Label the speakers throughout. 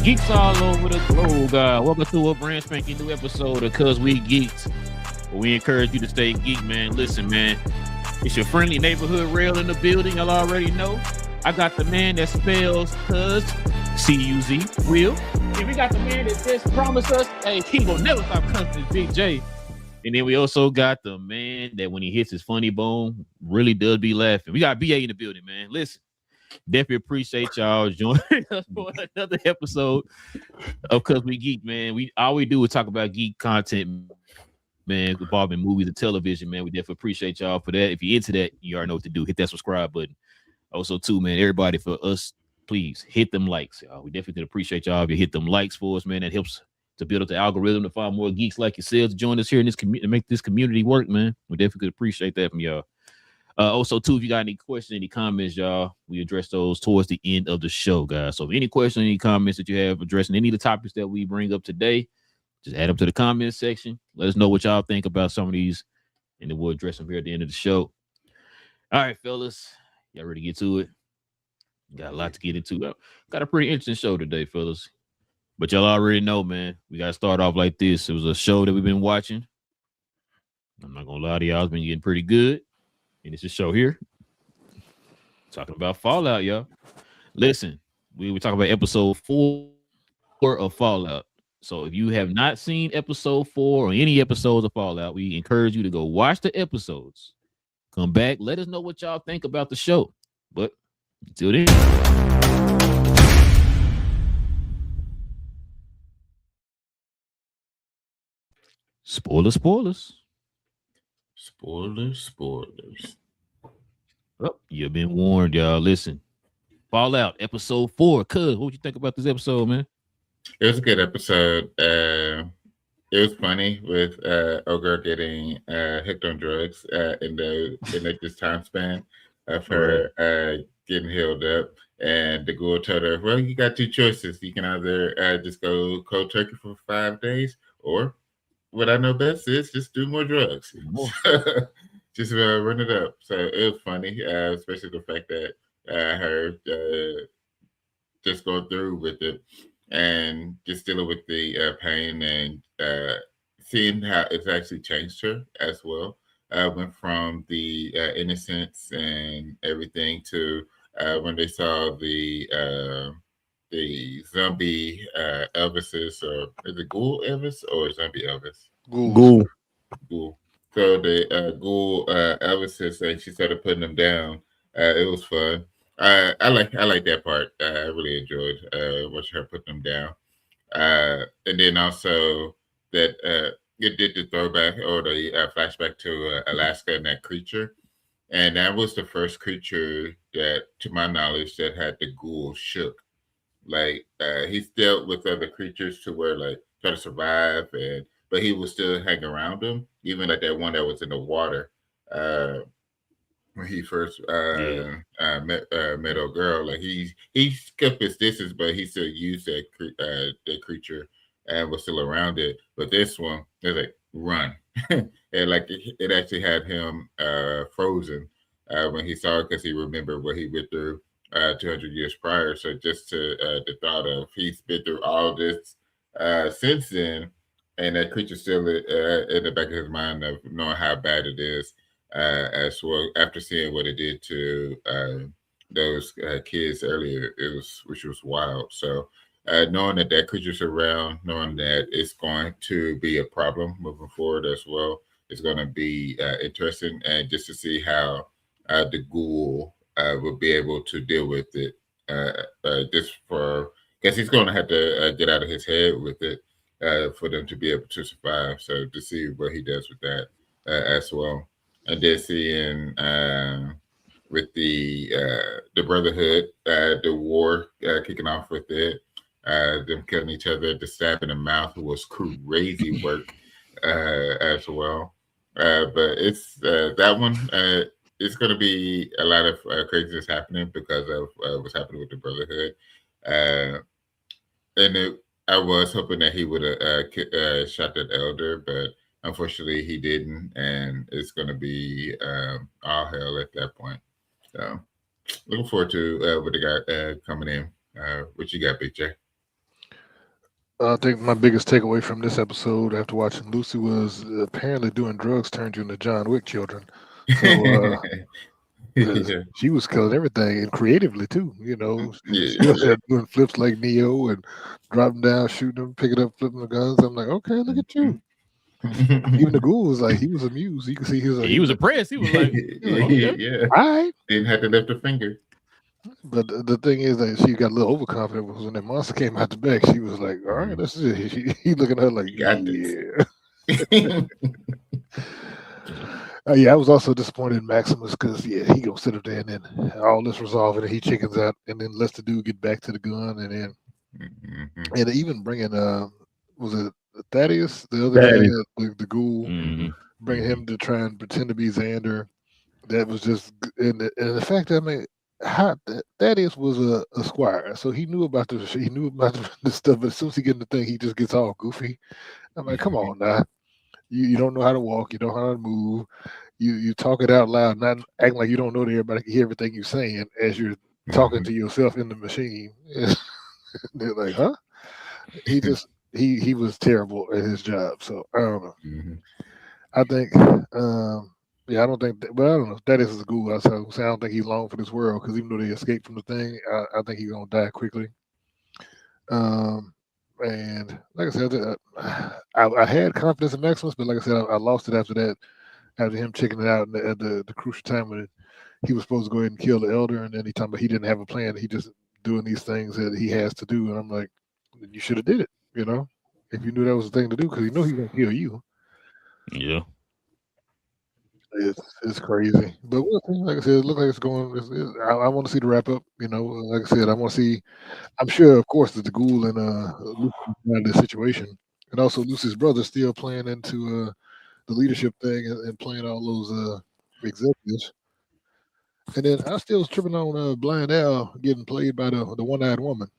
Speaker 1: Geeks all over the globe, God. Welcome to a brand spanking new episode of Cuz We Geeked. We encourage you to stay geek, man. Listen, man. It's your friendly neighborhood rail in the building. Y'all already know. I got the man that spells Cuz, C-U-Z, Will. And we got the man that just promised us, hey, he gonna never stop cussing, Big J. And then we also got the man that when he hits his funny bone, really does be laughing. We got BA in the building, man. Listen. Definitely appreciate y'all joining us for another episode of Cuz We Geek, man. All we do is talk about geek content, man, involving movies and television, man. We definitely appreciate y'all for that. If you're into that, you already know what to do. Hit that subscribe button. Also, too, man, everybody for us, please hit them likes, y'all. We definitely appreciate y'all if you hit them likes for us, man. That helps to build up the algorithm to find more geeks like yourselves to join us here in this community, make this community work, man. We definitely appreciate that from y'all. Also, too, if you got any questions, any comments, y'all, we address those towards the end of the show, guys. So, if any questions, any comments that you have addressing any of the topics that we bring up today, just add them to the comments section. Let us know what y'all think about some of these, and then we'll address them here at the end of the show. All right, fellas, y'all ready to get to it? Got a lot to get into. Got a pretty interesting show today, fellas. But y'all already know, man, we got to start off like this. It was a show that we've been watching. I'm not going to lie to y'all, it's been getting pretty good. And it's a show here talking about Fallout, y'all. Listen, we were talking about episode 4 of Fallout. So if you have not seen episode 4 or any episodes of Fallout, we encourage you to go watch the episodes. Come back, let us know what y'all think about the show. But until then, spoilers.
Speaker 2: Spoilers.
Speaker 1: Oh, you've been warned, y'all. Listen, Fallout episode 4. Cuz, what you think about this episode, man?
Speaker 2: It was a good episode. It was funny with Ogre getting hooked on drugs in this time span of her getting healed up. And the ghoul told her, well, you got two choices. You can either just go cold turkey for 5 days, or what I know best is just do more drugs. Just run it up. So it was funny, especially the fact that her just going through with it and just dealing with the pain and seeing how it's actually changed her as well. Went from the innocence and everything to when they saw the zombie Elvises, or is it Ghoul Elvis or zombie Elvis?
Speaker 1: Ghoul.
Speaker 2: So the Ghoul Elvises, and she started putting them down. It was fun. I like that part. I really enjoyed watching her put them down. And then also that it did the throwback or the flashback to Alaska and that creature. And that was the first creature that, to my knowledge, that had the ghoul shook. Like he's dealt with other creatures to where like try to survive, but he would still hang around them. Even like that one that was in the water when he first met old girl. Like he kept his distance, but he still used that creature and was still around it. But this one, it's like run, and like it actually had him frozen when he saw it because he remembered what he went through 200 years prior. So just to the thought of he's been through all this since then, and that creature still in the back of his mind of knowing how bad it is, as well after seeing what it did to those kids earlier, which was wild. So knowing that creature's around, knowing that it's going to be a problem moving forward as well, is going to be interesting, and just to see how the ghoul will be able to deal with it. Just for, because he's going to have to get out of his head with it for them to be able to survive. So to see what he does with that as well, and then seeing with the Brotherhood, the war kicking off with it, them killing each other, the stab in the mouth was crazy work as well. But it's that one. It's going to be a lot of craziness happening because of what's happening with the Brotherhood. And I was hoping that he would have shot that elder, but unfortunately he didn't, and it's going to be all hell at that point. So looking forward to what they got coming in. What you got, Big J?
Speaker 3: I think my biggest takeaway from this episode after watching Lucy was apparently doing drugs turned you into John Wick children. So 'cause
Speaker 2: Yeah.
Speaker 3: she was killing everything and creatively too. She was
Speaker 2: Yeah.
Speaker 3: doing flips like Neo and dropping down, shooting them, picking up, flipping the guns. I'm like, okay, look at you. Even the ghoul was like, he was amused. You can see he was like,
Speaker 1: He was impressed. He was like, okay.
Speaker 2: Yeah.
Speaker 3: all right.
Speaker 2: Didn't have to lift a finger.
Speaker 3: But the thing is that she got a little overconfident because when that monster came out the back, she was like, all right, that's it. He looking at her like,
Speaker 2: You got this.
Speaker 3: yeah. Yeah, I was also disappointed in Maximus because he gonna sit up there and then all this resolving and he chickens out and then lets the dude get back to the gun and then and even bringing was it Thaddeus, the other guy, the ghoul, bringing him to try and pretend to be Xander. That was just and the fact that I mean, how Thaddeus was a squire, so he knew about the stuff. But as soon as he get in the thing, he just gets all goofy. I'm like, come on now, you don't know how to walk, you don't know how to move. You talk it out loud, not acting like you don't know that everybody can hear everything you're saying as you're talking to yourself in the machine. They're like, huh? He was terrible at his job. So I don't know. I think, I don't think. But I don't know. That is a ghoul. I don't think he's long for this world because even though they escaped from the thing, I think he's gonna die quickly. And like I said, I had confidence in Maximus, but like I said, I lost it after that. After him checking it out at the crucial time when he was supposed to go ahead and kill the elder, and then he talking about he didn't have a plan. He just doing these things that he has to do, and I'm like, you should have did it, if you knew that was the thing to do, because you know he's gonna kill you.
Speaker 1: Yeah.
Speaker 3: It's crazy, but we'll see. Like I said, it looks like it's going. I want to see the wrap up. Like I said, I want to see. I'm sure, of course, that the ghoul and Lucy out of this situation, and also Lucy's brother still playing into the leadership thing and playing all those executives. And then I still was tripping on Blind Al getting played by the one-eyed woman.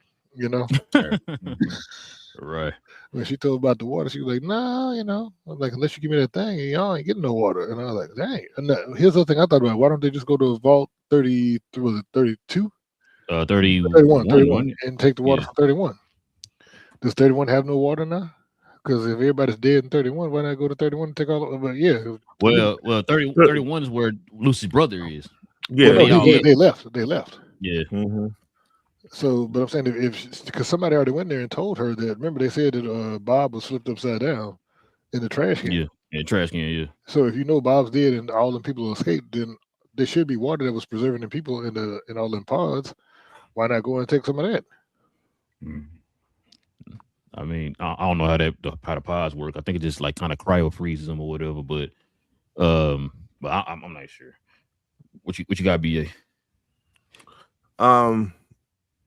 Speaker 1: Right.
Speaker 3: When she told about the water, she was like, "Nah, I'm like, unless you give me that thing, y'all ain't getting no water." And I was like, "Dang!" And here's the thing I thought about: why don't they just go to Vault 30? Was it 32? 31, and take the water from 31? Does 31 have no water now? Because if everybody's dead in 31, why not go to 31 and take all? But yeah.
Speaker 1: Well, 31 is where Lucy's brother is.
Speaker 4: Yeah,
Speaker 3: they left. They left.
Speaker 1: Yeah.
Speaker 3: So, but I'm saying because somebody already went there and told her that. Remember, they said that Bob was flipped upside down in the trash can.
Speaker 1: Yeah, trash can. Yeah.
Speaker 3: So if you know Bob's dead and all the people escaped, then there should be water that was preserving the people in all them pods. Why not go and take some of that?
Speaker 1: I mean, I don't know how the pods work. I think it just like kind of cryo freezes them or whatever. But I'm not sure. What you got, BA?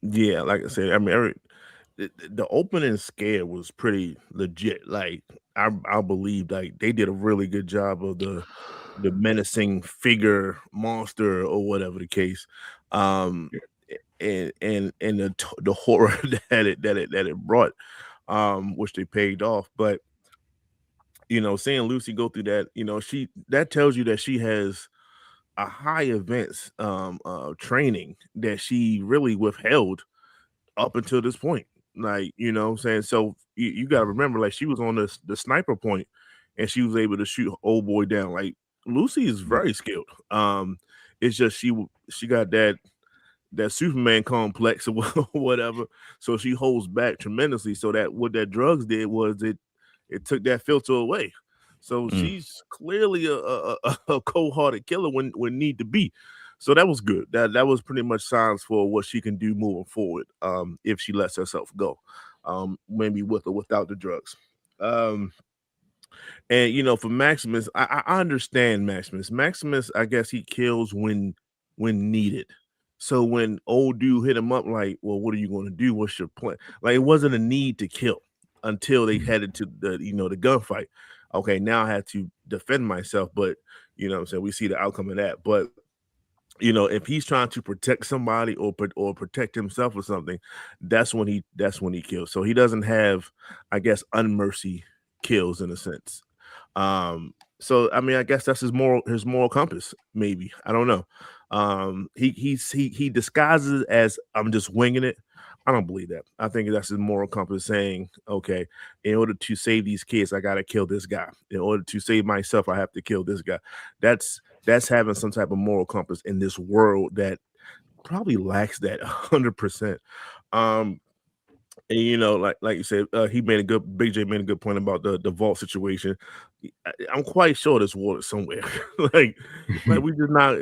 Speaker 4: Yeah, like I said, I mean, the opening scare was pretty legit. Like I believe like they did a really good job of the menacing figure monster or whatever the case. And the horror that it brought, which they paid off. But seeing Lucy go through that, that tells you that she has a high events training that she really withheld up until this point. Like, what I'm saying? So you got to remember, like, she was on the sniper point and she was able to shoot old boy down. Like, Lucy is very skilled. It's just she got that Superman complex or whatever. So she holds back tremendously. So that what that drugs did was it took that filter away. So she's clearly a cold-hearted killer when need to be. So that was good. That was pretty much signs for what she can do moving forward, if she lets herself go, maybe with or without the drugs. And for Maximus, I understand Maximus. Maximus, I guess he kills when needed. So when old dude hit him up, like, well, what are you going to do? What's your plan? Like, it wasn't a need to kill until they headed to the gunfight. Okay, now I have to defend myself, but what I'm saying, we see the outcome of that. But if he's trying to protect somebody or protect himself or something, that's when he kills. So he doesn't have, I guess, unmercy kills in a sense. So I mean, I guess that's his moral compass. Maybe, I don't know. He disguises as I'm just winging it, I don't believe that. I think that's his moral compass saying, okay, in order to save these kids, I gotta kill this guy. In order to save myself, I have to kill this guy. That's having some type of moral compass in this world that probably lacks that 100%. And you know, like you said, Big J made a good point about the vault situation. I'm quite sure there's water somewhere. like we just not,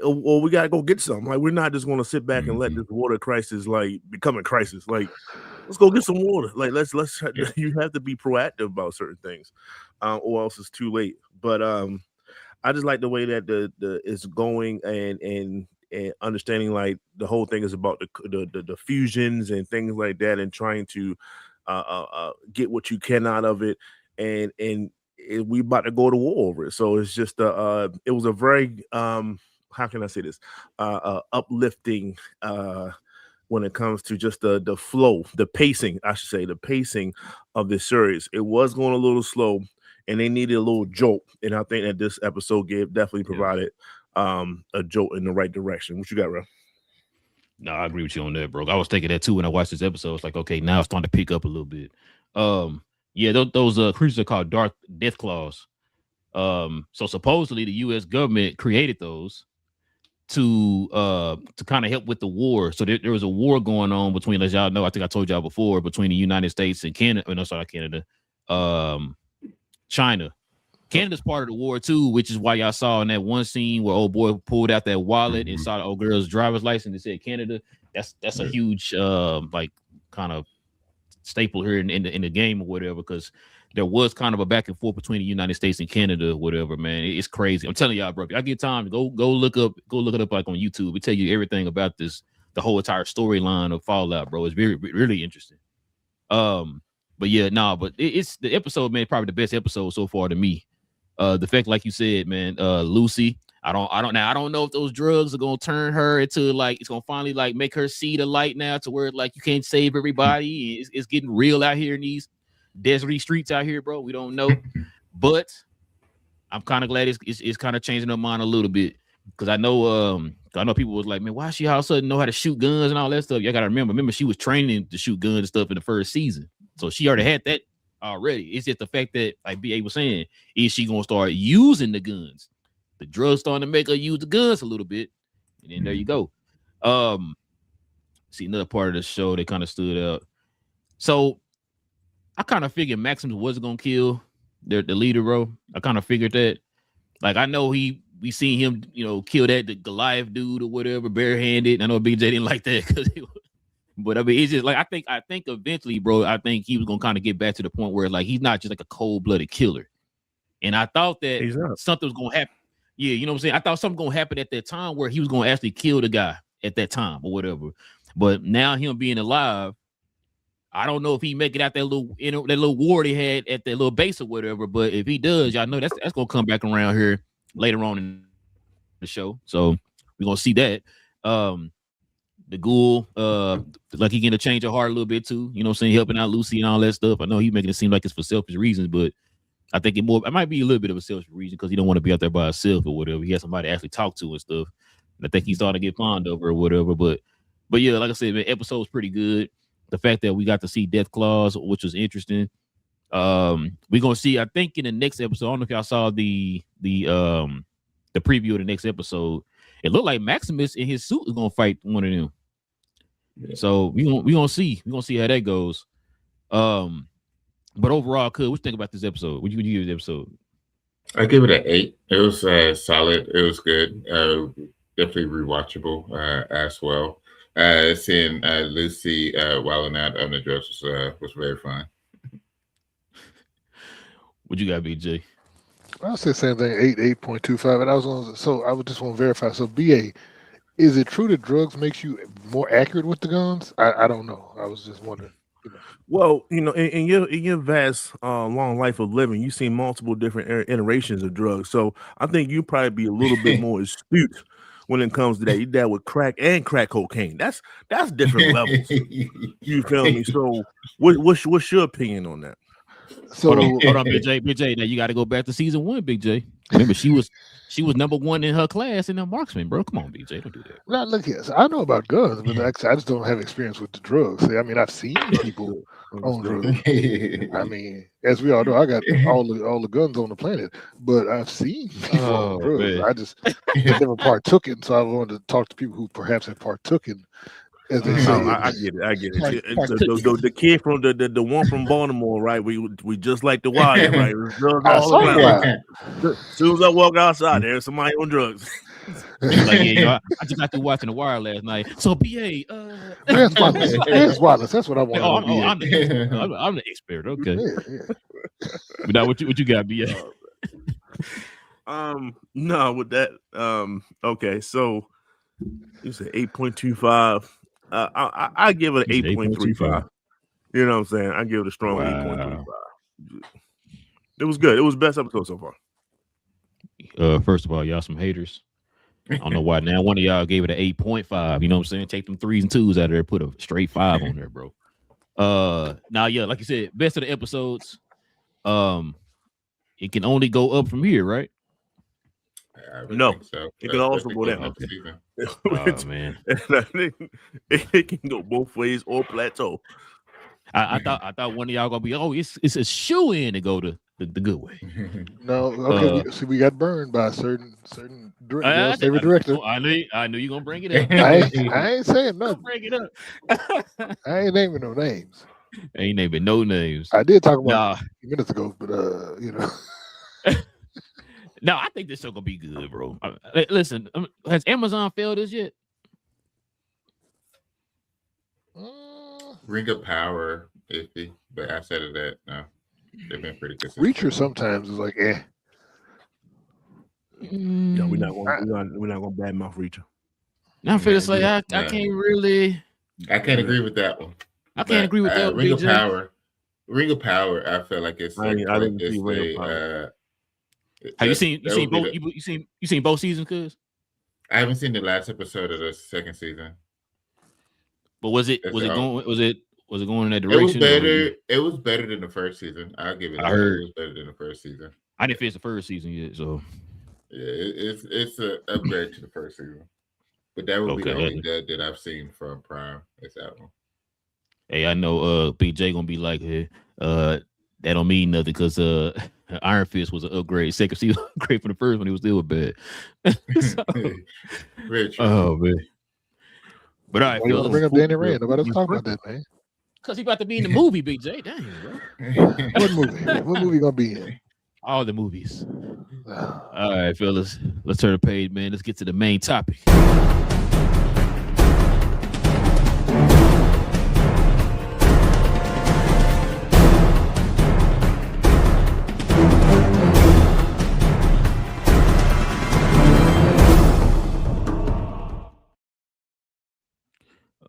Speaker 4: or we gotta go get some. Like we're not just gonna sit back and let this water crisis like become a crisis. Like let's go get some water. Like let's you have to be proactive about certain things, or else it's too late. But I just like the way that the it's going and understanding like the whole thing is about the fusions and things like that, and trying to get what you can out of it, and we about to go to war over it. So it's just it was a very how can I say this uplifting when it comes to just the flow, the pacing, I should say, the pacing of this series. It was going a little slow, and they needed a little jolt, and I think that this episode definitely provided a jolt in the right direction. What you got, Ralph?
Speaker 1: No, I agree with you on that, bro. I was thinking that too when I watched this episode. It's like, okay, now it's starting to pick up a little bit. Yeah, those creatures are called death claws. So supposedly the U.S. government created those to kind of help with the war. So there was a war going on between, as y'all know, I think I told y'all before, between the United States and Canada. No, sorry, Canada. China. Canada's part of the war too, which is why y'all saw in that one scene where old boy pulled out that wallet and saw the old girl's driver's license and said Canada. That's a huge like kind of staple here in the game or whatever, because there was kind of a back and forth between the United States and Canada or whatever, man. It's crazy. I'm telling y'all, bro. If I get time, go look it up like on YouTube. It tell you everything about this, the whole entire storyline of Fallout, bro. It's really interesting. But yeah, but it's the episode, man, probably the best episode so far to me. The fact, like you said, man, Lucy, I don't know if those drugs are gonna turn her into like, it's gonna finally like make her see the light now to where like you can't save everybody. It's getting real out here in these deserty streets out here, bro. We don't know, but I'm kind of glad it's kind of changing her mind a little bit, because I know people was like, man, why she all of a sudden know how to shoot guns and all that stuff? You gotta remember she was training to shoot guns and stuff in the first season, so she already had that already. It's just the fact that, like BA was saying, is she gonna start using the guns? The drugs starting to make her use the guns a little bit, and then there you go. See another part of the show that kind of stood out. So I kind of figured Maximus wasn't gonna kill the leader, bro. I kind of figured that. Like, I know we seen him, kill the Goliath dude or whatever, barehanded. I know BJ didn't like that because but I mean, it's just like, I think eventually, bro, I think he was gonna kind of get back to the point where like he's not just like a cold-blooded killer. And I thought that something was gonna happen. Yeah, you know what I'm saying? I thought something gonna happen at that time where he was gonna actually kill the guy at that time or whatever. But now him being alive, I don't know if he make it out that little war they had at that little base or whatever. But if he does, y'all know that's gonna come back around here later on in the show. So we're gonna see that. The ghoul, like he getting to change her heart a little bit too. You know what I'm saying? Helping out Lucy and all that stuff. I know he's making it seem like it's for selfish reasons, but I think it might be a little bit of a selfish reason because he don't want to be out there by himself or whatever. He has somebody to actually talk to and stuff. And I think he's starting to get fond of her or whatever. But yeah, like I said, man, episode's pretty good. The fact that we got to see Death Claws, which was interesting. We're gonna see, I think, in the next episode. I don't know if y'all saw the preview of the next episode. It looked like Maximus in his suit is gonna fight one of them. Yeah. So we gonna see how that goes. But overall, what you think about this episode? What you give this episode?
Speaker 2: I give it an 8. It was solid. It was good. Definitely rewatchable as well. Seeing Lucy wilding out on the drugs was very fun.
Speaker 1: What you got, BJ?
Speaker 3: I'll say the same thing, 8.25. And I would just want to verify. So BA, is it true that drugs makes you more accurate with the guns? I don't know. I was just wondering.
Speaker 4: Well, in your vast long life of living, you've seen multiple different iterations of drugs. So I think you probably be a little bit more astute when it comes to that. You dealt with crack and crack cocaine. That's different levels. You feel me? So what's your opinion on that?
Speaker 3: So
Speaker 1: hold on, Big J. Now you got to go back to season 1, Big J. Remember, she was number 1 in her class in the marksman, bro. Come on, Big J, don't do that.
Speaker 3: now look here. So I know about guns, but actually, I just don't have experience with the drugs. See, I mean, I've seen people on drugs. I mean, as we all know, I got all the guns on the planet, but I've seen people on drugs.
Speaker 1: Man.
Speaker 3: I just never partook in. So I wanted to talk to people who perhaps have partooken. As they say,
Speaker 4: I get it. The kid from the one from Baltimore, right? We just like the Wire, right?
Speaker 3: I saw Wire.
Speaker 4: As soon as I walk outside, there's somebody on drugs.
Speaker 1: Like, yeah, I just got through watching The Wire last night. So, BA,
Speaker 3: where's Wallace? That's what I want.
Speaker 1: I'm the expert. Okay.
Speaker 3: Yeah.
Speaker 1: But now, what you got, BA?
Speaker 4: No, with that. Okay, so you said 8.25. I give it an 8.35. You know what I'm saying? I give it a strong 8.35. It was good. It was the best episode so far.
Speaker 1: First of all, y'all some haters. I don't know why. Now one of y'all gave it an 8.5. You know what I'm saying? Take them 3s and 2s out of there. Put a straight 5 on there, bro. Now, yeah, like you said, best of the episodes. It can only go up from here, right?
Speaker 4: No,
Speaker 2: so.
Speaker 4: It can also go down.
Speaker 1: Oh, man.
Speaker 4: It can go both ways or plateau.
Speaker 1: I thought one of y'all gonna be, it's a shoe in to go to the good way.
Speaker 3: No, okay. We got burned by a certain favorite director.
Speaker 1: I knew you gonna bring it up.
Speaker 3: I ain't saying nothing.
Speaker 1: Bring it up.
Speaker 3: I ain't naming no names.
Speaker 1: Ain't naming no names.
Speaker 3: I did talk about a few minutes ago, but you know.
Speaker 1: No, I think this show gonna be good, bro. Listen, has Amazon failed us yet?
Speaker 2: Ring of Power, iffy, but outside of that, no, they've been pretty consistent.
Speaker 3: Reacher sometimes is like,
Speaker 4: No, we're not gonna badmouth Reacher.
Speaker 1: I feel like I can't really.
Speaker 2: I can't agree with that one.
Speaker 1: I can't agree with that.
Speaker 2: Ring of Power. Ring of Power. I feel like it's. I didn't see Ring of Power.
Speaker 1: Have you seen both seasons, cuz?
Speaker 2: I haven't seen the last episode of the second season.
Speaker 1: But was it going in that direction?
Speaker 2: It was better than the first season. I'll give it. It was better than the first season.
Speaker 1: I didn't finish the first season yet, so
Speaker 2: yeah, it's an upgrade to the first season. But that would be the only dud that I've seen from Prime. It's that one.
Speaker 1: Hey, I know BJ gonna be like, hey, that don't mean nothing because Iron Fist was an upgrade. Second season upgrade from the first one, it was still bad.
Speaker 2: Very true.
Speaker 1: Oh man. But all right,
Speaker 3: Phil, bring up Danny Rand. Nobody's talking about that, man.
Speaker 1: Because he about to be in the movie, BJ. Damn, bro.
Speaker 3: What movie? What movie gonna be in?
Speaker 1: All the movies. All right, fellas. Let's turn the page, man. Let's get to the main topic.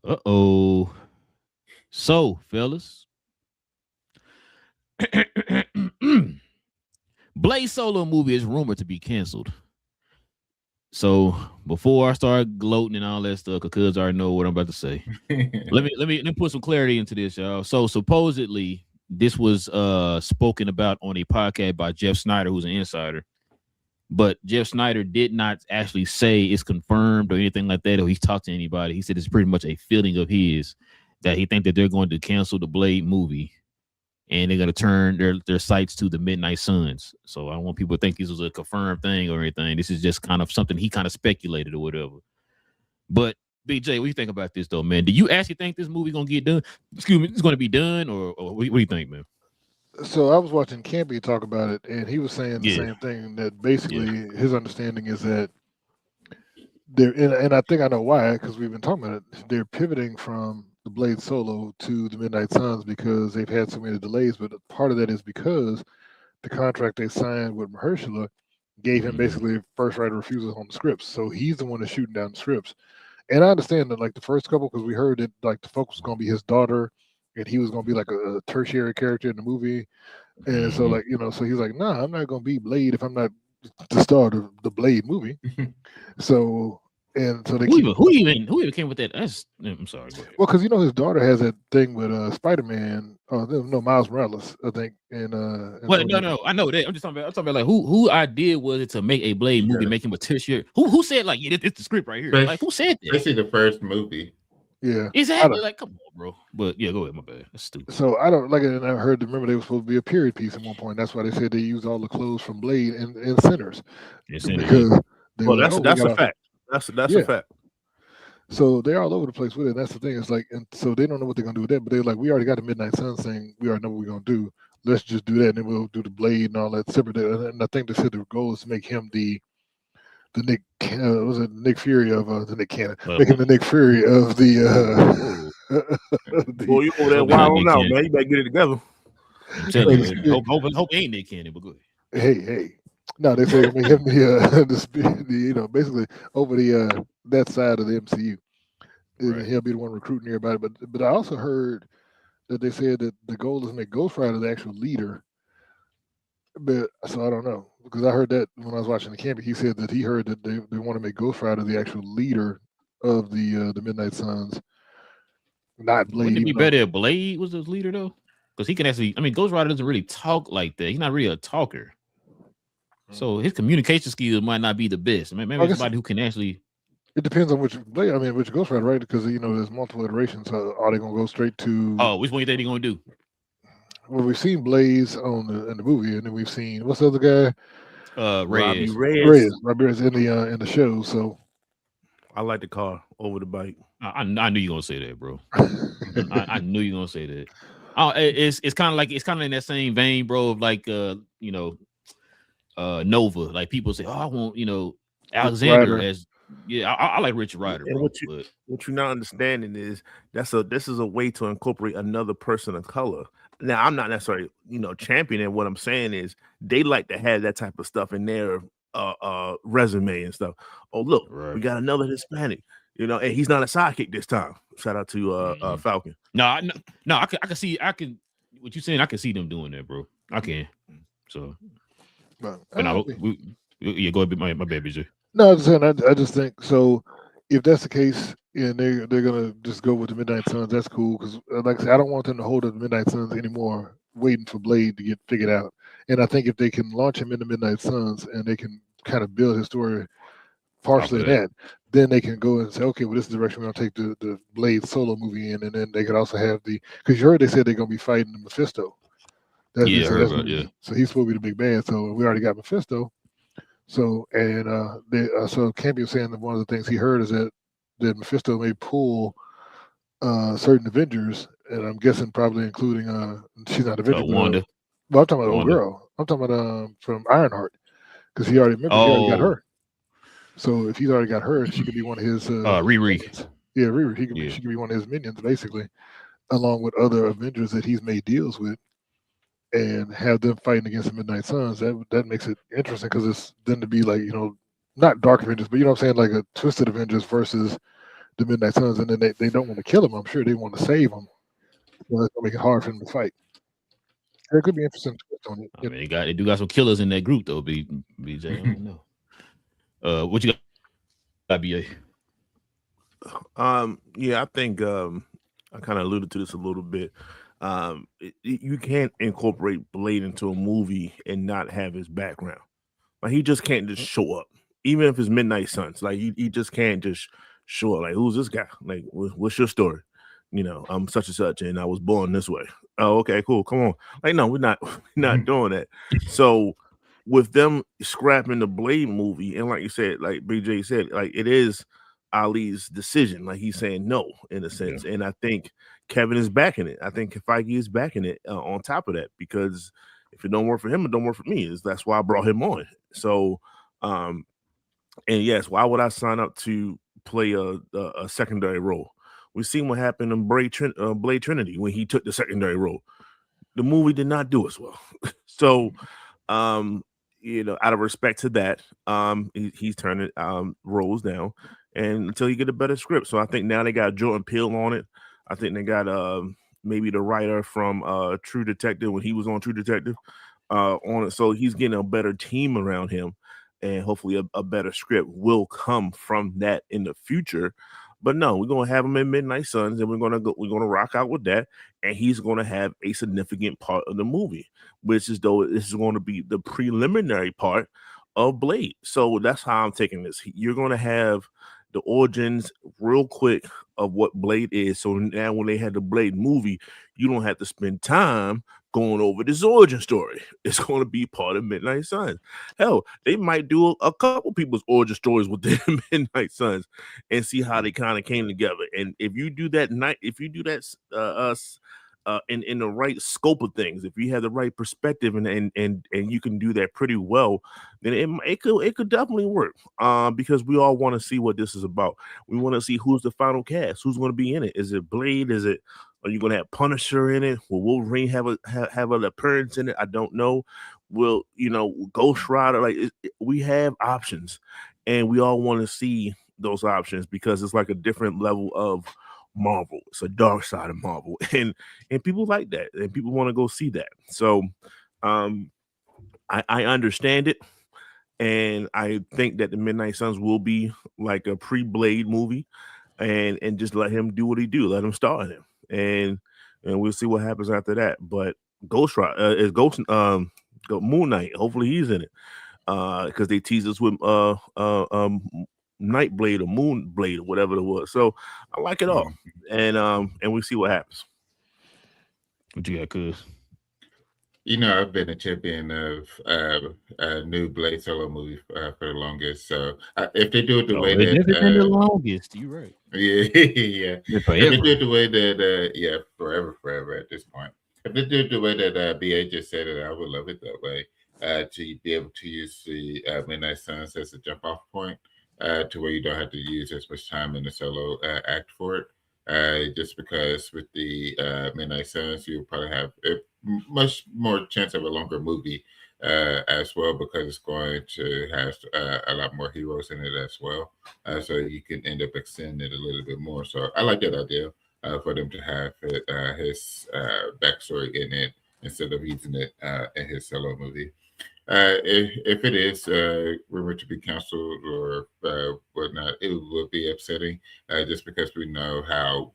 Speaker 1: Uh-oh. So, fellas. Blade Solo movie is rumored to be canceled. So before I start gloating and all that stuff, because I already know what I'm about to say. let me put some clarity into this, y'all. So supposedly this was spoken about on a podcast by Jeff Snyder, who's an insider. But Jeff Snyder did not actually say it's confirmed or anything like that, or he's talked to anybody. He said it's pretty much a feeling of his that he think that they're going to cancel the Blade movie and they're going to turn their sights to the Midnight Suns. So I don't want people to think this was a confirmed thing or anything. This is just kind of something he kind of speculated or whatever. But BJ, what do you think about this though, man? Do you actually think this movie going to get done? Excuse me, it's going to be done, or what do you think, man?
Speaker 3: So I was watching Campy talk about it, and he was saying the same thing, that basically his understanding is that they're, and I think I know why, because we've been talking about it, they're pivoting from the Blade Solo to the Midnight Suns because they've had so many delays, but part of that is because the contract they signed with Mahershala gave him basically first right of refusal on the scripts. So he's the one that's shooting down the scripts. And I understand that like the first couple, because we heard that like the focus was going to be his daughter, and he was going to be like a tertiary character in the movie. And so like, you know, so he's like, nah, I'm not going to be Blade if I'm not the star of the Blade movie. So And so they
Speaker 1: who even came with that? I'm sorry. Go ahead.
Speaker 3: Well, because his daughter has that thing with Spider-Man. No, Miles Morales, I think.
Speaker 1: Well, no, I know that. I'm talking about like who idea was it to make a Blade movie, make him a tertiary? Who said like it's the script right here? Like who said that?
Speaker 2: Especially the first movie.
Speaker 3: Yeah,
Speaker 1: exactly. Like, come on, bro. But yeah, go ahead. My bad. That's stupid.
Speaker 3: So I don't like it. And I heard. Remember, they were supposed to be a period piece at one point. That's why they said they used all the clothes from Blade in Sinners, because they were
Speaker 4: that's a fact. That's a fact.
Speaker 3: So they're all over the place with it. That's the thing. It's like, and so they don't know what they're gonna do with that. But they're like, we already got the Midnight Suns thing. We already know what we're gonna do. Let's just do that, and then we'll do the Blade and all that separate. And I think they said the goal is to make him the Nick was it Nick Fury of the Nick Cannon, make him the Nick Fury of the.
Speaker 4: Boy, you over there wild out, man. You better get it together.
Speaker 1: Hope ain't Nick Cannon, but good.
Speaker 3: Hey. No, they say make him the basically over the that side of the MCU. Right. He'll be the one recruiting everybody. But I also heard that they said that the goal is to make Ghost Rider the actual leader. But so I don't know, because I heard that when I was watching the camping, he said that he heard that they want to make Ghost Rider the actual leader of the Midnight Suns, not Blade.
Speaker 1: Wouldn't it be better if Blade was the leader though? Because he can actually. I mean, Ghost Rider doesn't really talk like that. He's not really a talker. So his communication skills might not be the best. Maybe somebody who can actually.
Speaker 3: It depends on which Blade. I mean, which Ghost Rider, right? Because there's multiple iterations. So are they going to go straight to?
Speaker 1: Oh, which one you think they're going to do?
Speaker 3: Well, we've seen Blaze in the movie, and then we've seen what's the other guy?
Speaker 1: Reyes.
Speaker 3: Reyes in the show. So
Speaker 4: I like the car over the bike.
Speaker 1: I knew you were gonna say that, bro. I knew you were gonna say that. It's kind of in that same vein, bro. Of like Nova. Like people say, oh, I want Alexander as I like Richard Rider.
Speaker 4: And
Speaker 1: bro,
Speaker 4: what you're not understanding is this is a way to incorporate another person of color. Now, I'm not necessarily championing. What I'm saying is they like to have that type of stuff in their resume and stuff. Oh, look, we got another Hispanic. And he's not a sidekick this time. Shout out to Falcon.
Speaker 1: No, I can see. What you saying? I can see them doing that, bro. I can. So, go ahead. My bad, BJ.
Speaker 3: No, I'm saying I just think so. If that's the case, and they're gonna just go with the Midnight Suns, that's cool. Because like I said, I don't want them to hold up the Midnight Suns anymore, waiting for Blade to get figured out. And I think if they can launch him in the Midnight Suns and they can kind of build his story partially that, then they can go and say, okay, well, this is the direction we're gonna take the Blade solo movie in, and then they could also have because you heard they said they're gonna be fighting Mephisto. So he's supposed to be the big bad. So we already got Mephisto. So so Campy was saying that one of the things he heard is that Mephisto may pull certain Avengers, and I'm guessing probably including she's not Avenger.
Speaker 1: Wanda.
Speaker 3: Well, I'm talking about old girl. I'm talking about from Ironheart, because he already got her. So if he's already got her, she could be one of his
Speaker 1: Riri.
Speaker 3: Minions. Yeah, Riri. She could be one of his minions, basically, along with other Avengers that he's made deals with, and have them fighting against the Midnight Suns. That makes it interesting, because it's then to be like not Dark Avengers, but I'm saying, like a Twisted Avengers versus the Midnight Suns, and then they don't want to kill him. I'm sure they want to save him. So that's gonna make it hard for them to fight. There could be interesting twist on it.
Speaker 1: I mean, they do got some killers in that group though. BJ, I don't know. What you got, BA?
Speaker 4: I think I kind of alluded to this a little bit. You can't incorporate Blade into a movie and not have his background. Like, he just can't just show up, even if it's Midnight Suns. Like, he just can't just show up. Like, who's this guy? Like, what's your story? I'm such and such, and I was born this way. Oh, okay, cool. Come on. Like, no, we're not doing that. So with them scrapping the Blade movie, and like you said, like BJ said, like, it is Ali's decision. Like, he's saying no, in a sense. And I think Kevin is backing it. I think Feige is backing it on top of that, because if it don't work for him, it don't work for me. That's why I brought him on. So, and yes, why would I sign up to play a secondary role? We've seen what happened in Blade Trinity when he took the secondary role. The movie did not do as well. So, out of respect to that, he's turning roles down, and until you get a better script. So I think now they got Jordan Peele on it. I think they got maybe the writer from True Detective, when he was on True Detective, on it. So he's getting a better team around him. and hopefully a better script will come from that in the future. But no, we're gonna have him in Midnight Suns, and we're gonna rock out with that, and he's gonna have a significant part of the movie, which is though this is going to be the preliminary part of Blade. So that's how I'm taking this. You're gonna have the origins real quick of what Blade is. So now when they had the Blade movie, you don't have to spend time going over this origin story. It's going to be part of Midnight Suns. Hell, they might do a couple people's origin stories with their Midnight Suns and see how they kind of came together. And if you do that in the right scope of things, if you have the right perspective and you can do that pretty well, then it could definitely work. Because we all want to see what this is about. We want to see who's the final cast, who's going to be in it. Is it Blade? Are you going to have Punisher in it? Will Wolverine have an appearance in it? I don't know. Will Ghost Rider? We have options, and we all want to see those options because it's like a different level of Marvel. It's a dark side of Marvel, and people like that, and people want to go see that. So I understand it, and I think that the Midnight Suns will be like a pre-Blade movie, and just let him do what he do, let him star in it, and we'll see what happens after that. But Ghost Rider is Moon Knight. Hopefully he's in it because they teased us with Night Blade or Moon Blade or whatever it was. So I like it all, and we see what happens.
Speaker 1: What you got, Cuz?
Speaker 2: I've been a champion of a new Blade solo movie for the longest. So if they do it the way that
Speaker 1: it's been the longest, you're right.
Speaker 2: Yeah. If they do it the way that forever at this point. If they do it the way that BA just said it, I would love it that way. To be able to use the Midnight Suns as a jump off point. To where you don't have to use as much time in the solo act for it. Just because with the Midnight Suns, you'll probably have a much more chance of a longer movie as well, because it's going to have a lot more heroes in it as well. So you can end up extending it a little bit more. So I like that idea for them to have his backstory in it instead of using it in his solo movie. If it is rumored to be canceled or whatnot, it will be upsetting just because we know how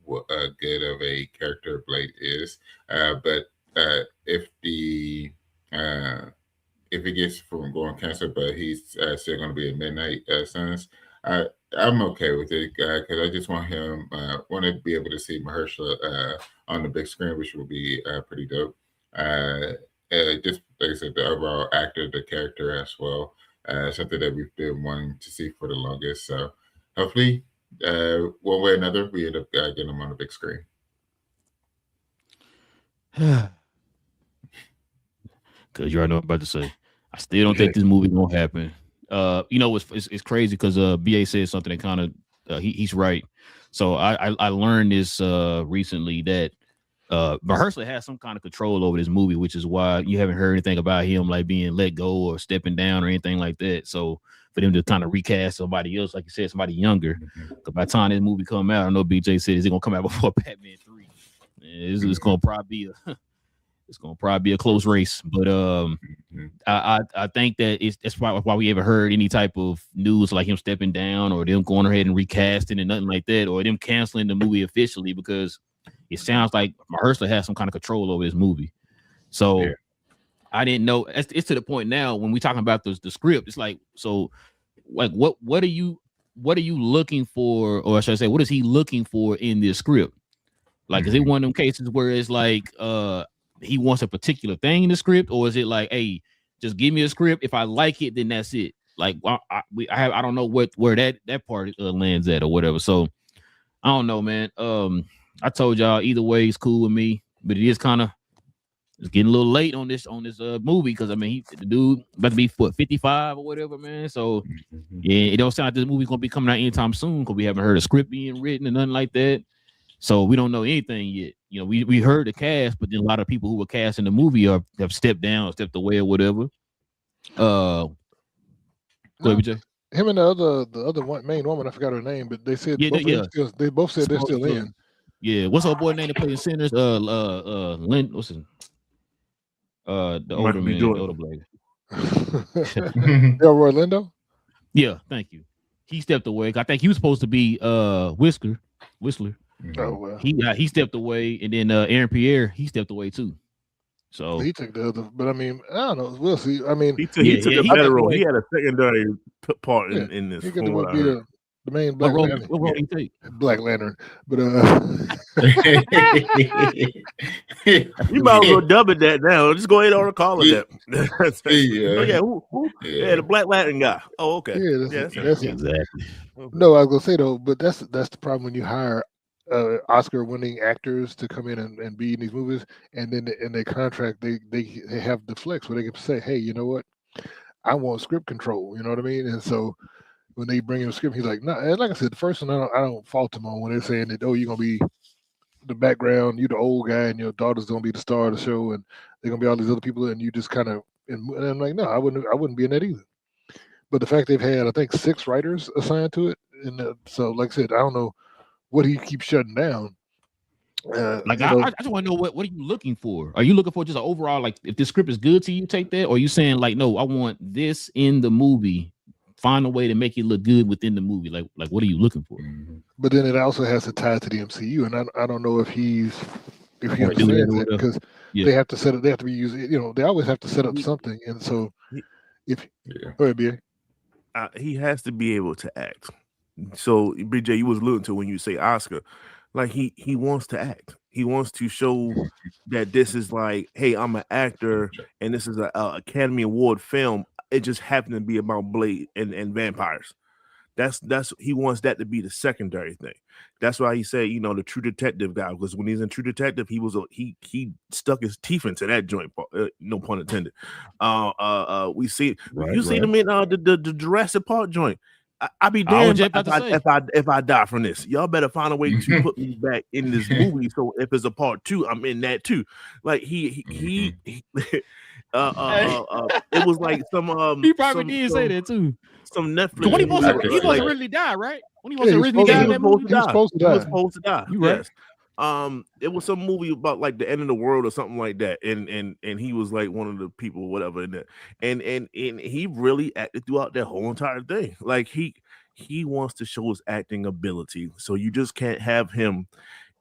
Speaker 2: good of a character Blade is. But if it gets from going canceled, but he's still going to be in Midnight Suns, I'm okay with it because I just want to be able to see Mahershala on the big screen, which will be pretty dope. Just like I said, the overall actor, the character as well, something that we've been wanting to see for the longest. So hopefully, one way or another, we end up getting them on the big screen.
Speaker 1: Because you already know what I'm about to say. I still don't think this movie gonna happen. It's crazy because BA said something that kind of he's right. So I learned this recently that Mahershala has some kind of control over this movie, which is why you haven't heard anything about him like being let go or stepping down or anything like that. So for them to kind of recast somebody else, like you said, somebody younger, because by the time this movie come out, I know BJ said it's gonna come out before Batman 3. It's gonna probably be a close race, but I think that that's why we ever heard any type of news like him stepping down or them going ahead and recasting and nothing like that, or them canceling the movie officially, because it sounds like Mahershala has some kind of control over this movie. So I didn't know. It's to the point now when we talking about the script. It's like, so like what are you looking for, or should I say, what is he looking for in this script? Like, is it one of them cases where it's like he wants a particular thing in the script, or is it like, hey, just give me a script. If I like it, then that's it. Like I don't know where that part lands at or whatever. So I don't know, man. I told y'all either way is cool with me, but it is kind of it's getting a little late on this movie because I mean the dude about to be 55 or whatever, man. So yeah, it don't sound like this movie's gonna be coming out anytime soon because we haven't heard a script being written and nothing like that. So we don't know anything yet. You know, we heard the cast, but then a lot of people who were cast in the movie have stepped down, or stepped away, or whatever. Go ahead, BJ.
Speaker 3: Him and the other main woman, I forgot her name, but they said they both said they're still in.
Speaker 1: Yeah, what's her boy name that plays Sinners? Lynn, what's his? The older man, the older Blade.
Speaker 3: Delroy Lindo.
Speaker 1: Yeah, thank you. He stepped away. I think he was supposed to be Whistler.
Speaker 3: Oh well,
Speaker 1: He stepped away, and then Aaron Pierre he stepped away too. So
Speaker 3: he took the other. But I mean, I don't know. We'll see. I mean,
Speaker 4: he took a
Speaker 1: he
Speaker 4: better
Speaker 1: stepped
Speaker 4: role.
Speaker 1: away.
Speaker 4: He had a secondary part
Speaker 3: yeah,
Speaker 4: in this.
Speaker 3: he got
Speaker 4: From
Speaker 3: to
Speaker 4: what I
Speaker 3: be
Speaker 4: heard.
Speaker 3: the main
Speaker 1: What
Speaker 3: Black
Speaker 1: role?
Speaker 3: Lantern.
Speaker 1: What role did he take?
Speaker 3: Black Lantern. But
Speaker 4: You might as well dub it that now. Just go ahead and call it that.
Speaker 2: Yeah.
Speaker 4: Oh yeah, who? Yeah, the Black Latin guy. Oh, okay.
Speaker 3: yeah, that's it.
Speaker 1: Exactly.
Speaker 3: No, I was gonna say though, but that's the problem when you hire Oscar-winning actors to come in and be in these movies, and then in their contract they have the flex where they can say, hey, you know what, I want script control. You know what I mean? And so when they bring in a script, he's like, no. And like I said, the first one I don't fault him on when they're saying that, oh, you're gonna be the background, you're the old guy, and your daughter's gonna be the star of the show, and they're gonna be all these other people, and you just kind of. And I'm like, no, I wouldn't be in that either. But the fact they've had, I think, 6 writers assigned to it, and so, like I said, I don't know what he keeps shutting down.
Speaker 1: I just want to know what are you looking for? Are you looking for just an overall, like, if this script is good to you, take that, or are you saying like, no, I want this in the movie, find a way to make it look good within the movie? Like what are you looking for?
Speaker 3: But then it also has to tie to the MCU, and I don't know if he understands that, because they have to set it. They have to be using. You know, they always have to set up something, and so if go ahead, BA.
Speaker 4: He has to be able to act. So, BJ, you was alluding to when you say Oscar, like he wants to act. He wants to show that this is like, hey, I'm an actor, and this is a Academy Award film. It just happened to be about Blade and vampires. That's he wants that to be the secondary thing. That's why he said, you know, the True Detective guy, because when he's in True Detective, he stuck his teeth into that joint. No pun intended. We see them in the Jurassic Park joint. I'll be damned if I die from this. Y'all better find a way to put me back in this movie. So if it's a part 2, I'm in that too. Like it was like some
Speaker 1: he probably did say that too.
Speaker 4: Some Netflix.
Speaker 1: When he wasn't really die, right? When he wasn't really die,
Speaker 3: he was supposed to die.
Speaker 4: You right. It was some movie about like the end of the world or something like that, and he was like one of the people or whatever in that, and he really acted throughout that whole entire thing. Like he wants to show his acting ability, so you just can't have him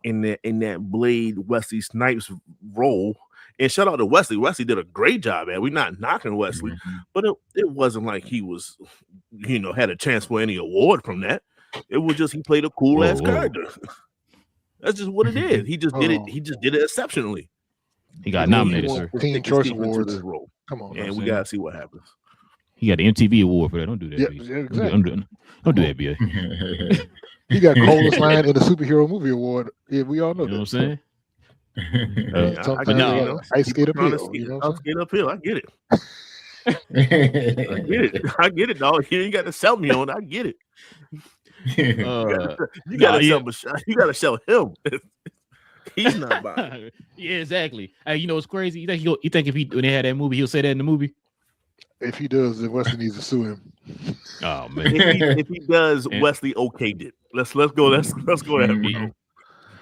Speaker 4: in that Blade Wesley Snipes role. And shout out to Wesley. Wesley did a great job, man. We're not knocking Wesley, but it wasn't like he was, you know, had a chance for any award from that. It was just he played a cool ass character. That's just what it is. He just did it. He just did it exceptionally.
Speaker 1: He got nominated, sir.
Speaker 3: Teen Choice Awards.
Speaker 4: Come on, and we gotta see what happens.
Speaker 1: He got the MTV award for that. Don't do that.
Speaker 3: Yeah, exactly.
Speaker 1: Don't do that, BA.
Speaker 3: He got coldest line in the superhero movie award. Yeah, we all know that.
Speaker 1: You know what I'm saying?
Speaker 3: Ice skate uphill.
Speaker 4: I'll skate uphill. I get it. I get it, dog. You ain't got to sell me on it. I get it. You gotta sell him. He's not buying.
Speaker 1: Yeah, exactly. Hey, you know what's crazy? You think if when they had that movie, he'll say that in the movie?
Speaker 3: If he does, then Wesley needs to sue him.
Speaker 1: Oh man.
Speaker 4: if he does, Wesley okayed it. Let's go. Let's go ahead.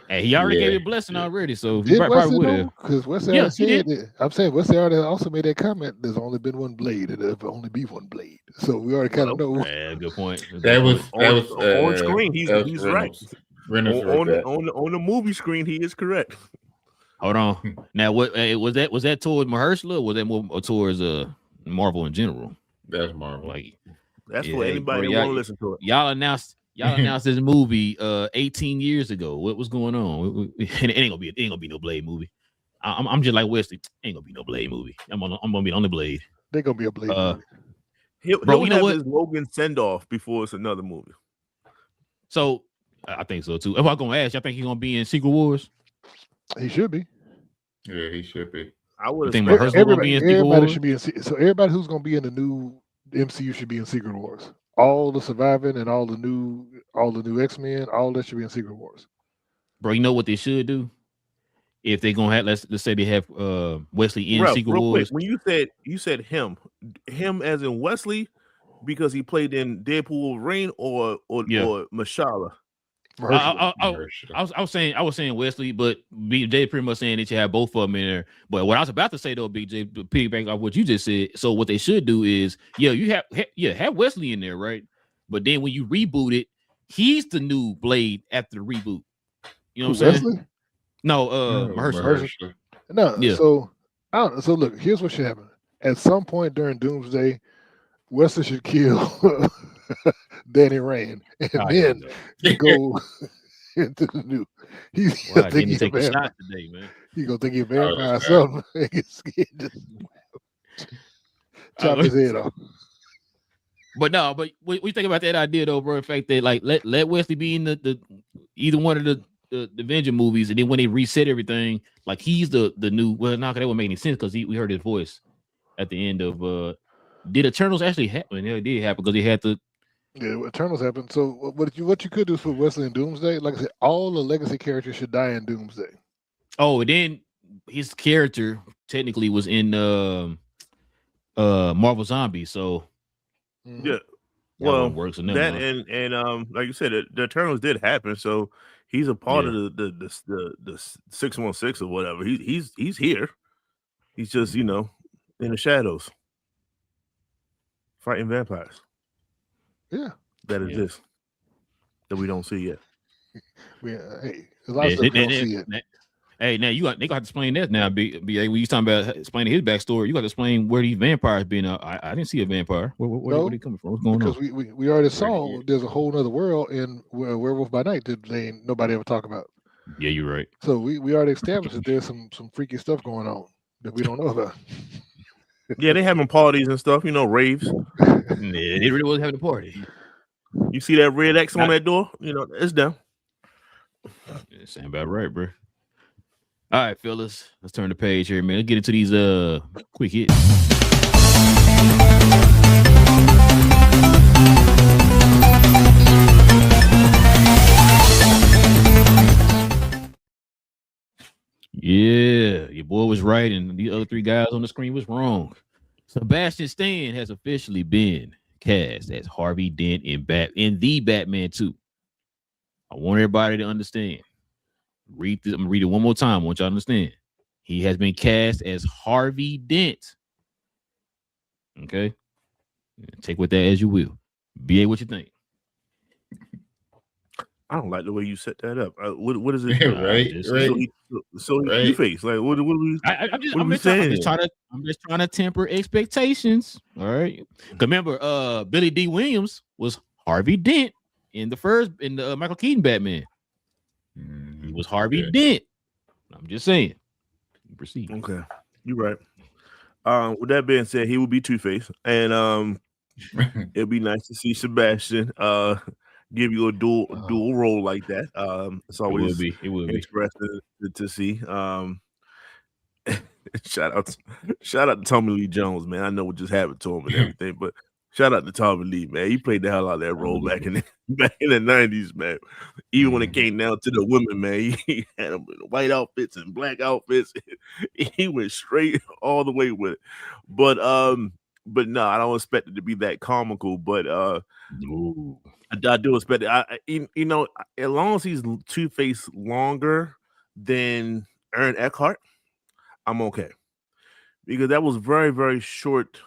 Speaker 1: Hey, he already gave it a blessing already, so he probably would have.
Speaker 3: Because Wesley already said that. I'm saying Wesley already also made that comment. There's only been one blade, and there'll only be one blade. So we already kind of know.
Speaker 1: Yeah, good point.
Speaker 2: That was
Speaker 4: on screen. He's right.
Speaker 2: On
Speaker 4: the movie screen, he is correct.
Speaker 1: Hold on. Now, what was that? Was that towards Mahershala, or was that more towards Marvel in general?
Speaker 2: That's Marvel.
Speaker 1: Like
Speaker 4: that's for anybody that want to listen to it.
Speaker 1: Y'all announced this movie 18 years ago. What was going on? It ain't gonna be no Blade movie. I'm just like Wesley. Ain't gonna be no Blade movie. I'm gonna be on the Blade.
Speaker 3: They're gonna be a Blade movie.
Speaker 4: He'll have his Logan send off before it's another movie.
Speaker 1: So I think so too. If I'm gonna ask, y'all think he's gonna be in Secret Wars?
Speaker 3: He should be.
Speaker 2: Yeah, he should be.
Speaker 4: I would
Speaker 1: think everybody
Speaker 3: should be in. So everybody who's gonna be in the new MCU should be in Secret Wars. All the surviving and all the new X-Men, all that should be in Secret Wars.
Speaker 1: Bro, you know what they should do? If they're gonna have, let's say they have Wesley in Secret Wars.
Speaker 4: Quick, when you said him as in Wesley, because he played in Deadpool Wolverine or Mashala?
Speaker 1: I was saying Wesley, but BJ pretty much saying that you have both of them in there. But what I was about to say though, BJ, piggyback off what you just said. So what they should do is, you have Wesley in there, right? But then when you reboot it, he's the new Blade after the reboot. You know what I'm saying?
Speaker 3: Wesley?
Speaker 1: No, Mahershala.
Speaker 3: No,
Speaker 1: Yeah.
Speaker 3: so I don't know. So look, here's what should happen. At some point during Doomsday, Wesley should kill Danny Rand and then go into the new. He's
Speaker 1: Wow,
Speaker 3: think
Speaker 1: didn't
Speaker 3: he's a
Speaker 1: take a
Speaker 3: vampire.
Speaker 1: shot today, man.
Speaker 3: He's gonna think he's a vampire or something and get scared. Just chop his head off.
Speaker 1: But no, but we think about that idea though, bro. The fact that like let Wesley be in the either one of the Avenger movies, and then when they reset everything, like he's the new. Well, not that would make any sense because we heard his voice at the end of. Did Eternals actually happen? It did happen because they had to.
Speaker 3: Yeah, Eternals happened. So what you could do is put Wesley in Doomsday. Like I said, all the legacy characters should die in Doomsday.
Speaker 1: Oh, and then his character technically was in Marvel Zombies, so
Speaker 4: yeah. Well,
Speaker 1: works in
Speaker 4: that and like you said, the Eternals did happen, so he's a part of the 616 or whatever. He's here. He's just in the shadows, fighting vampires.
Speaker 3: Yeah,
Speaker 4: that exist that we don't see yet.
Speaker 3: Hey, a lot of stuff we don't see it.
Speaker 1: Hey, now they gonna have to explain that now. When you talking about explaining his backstory, you got to explain where these vampires been. I didn't see a vampire. Where they coming from? What's going on?
Speaker 3: Because we already saw there's a whole other world in Werewolf by Night that nobody ever talk about.
Speaker 1: Yeah, you're right.
Speaker 3: So we already established that there's some freaky stuff going on that we don't know about.
Speaker 4: Yeah, they having parties and stuff, raves.
Speaker 1: Yeah, they really was having a party.
Speaker 4: You see that red X on that door? It's them.
Speaker 1: Yeah, sound about right, bro. All right, fellas, let's turn the page here, man. Let's get into these quick hits. Yeah, your boy was right, and the other three guys on the screen was wrong. Sebastian Stan has officially been cast as Harvey Dent in the Batman 2. I want everybody to understand. I'm gonna read it one more time. I want y'all to understand. He has been cast as Harvey Dent. Okay, take with that as you will. BA, what you think?
Speaker 4: I don't like the way you set that up. What is it?
Speaker 2: right.
Speaker 4: So Two-Face. Like what are we?
Speaker 1: I'm just trying to temper expectations. All right. Remember, Billy D. Williams was Harvey Dent in the Michael Keaton Batman. He was Harvey Dent. I'm just saying. Proceed.
Speaker 4: Okay, you're right. With that being said, he will be Two-Face, and it'll be nice to see Sebastian give you a dual role like that. It's always interesting to see. Shout out to Tommy Lee Jones, man. I know what just happened to him and everything, but shout out to Tommy Lee, man. He played the hell out of that role back in the 90s, man. Even when it came down to the women, man, he had them in white outfits and black outfits. He went straight all the way with it. But no, I don't expect it to be that comical. But I do expect it. As long as he's Two-Face longer than Aaron Eckhart, I'm okay. Because that was very, very short.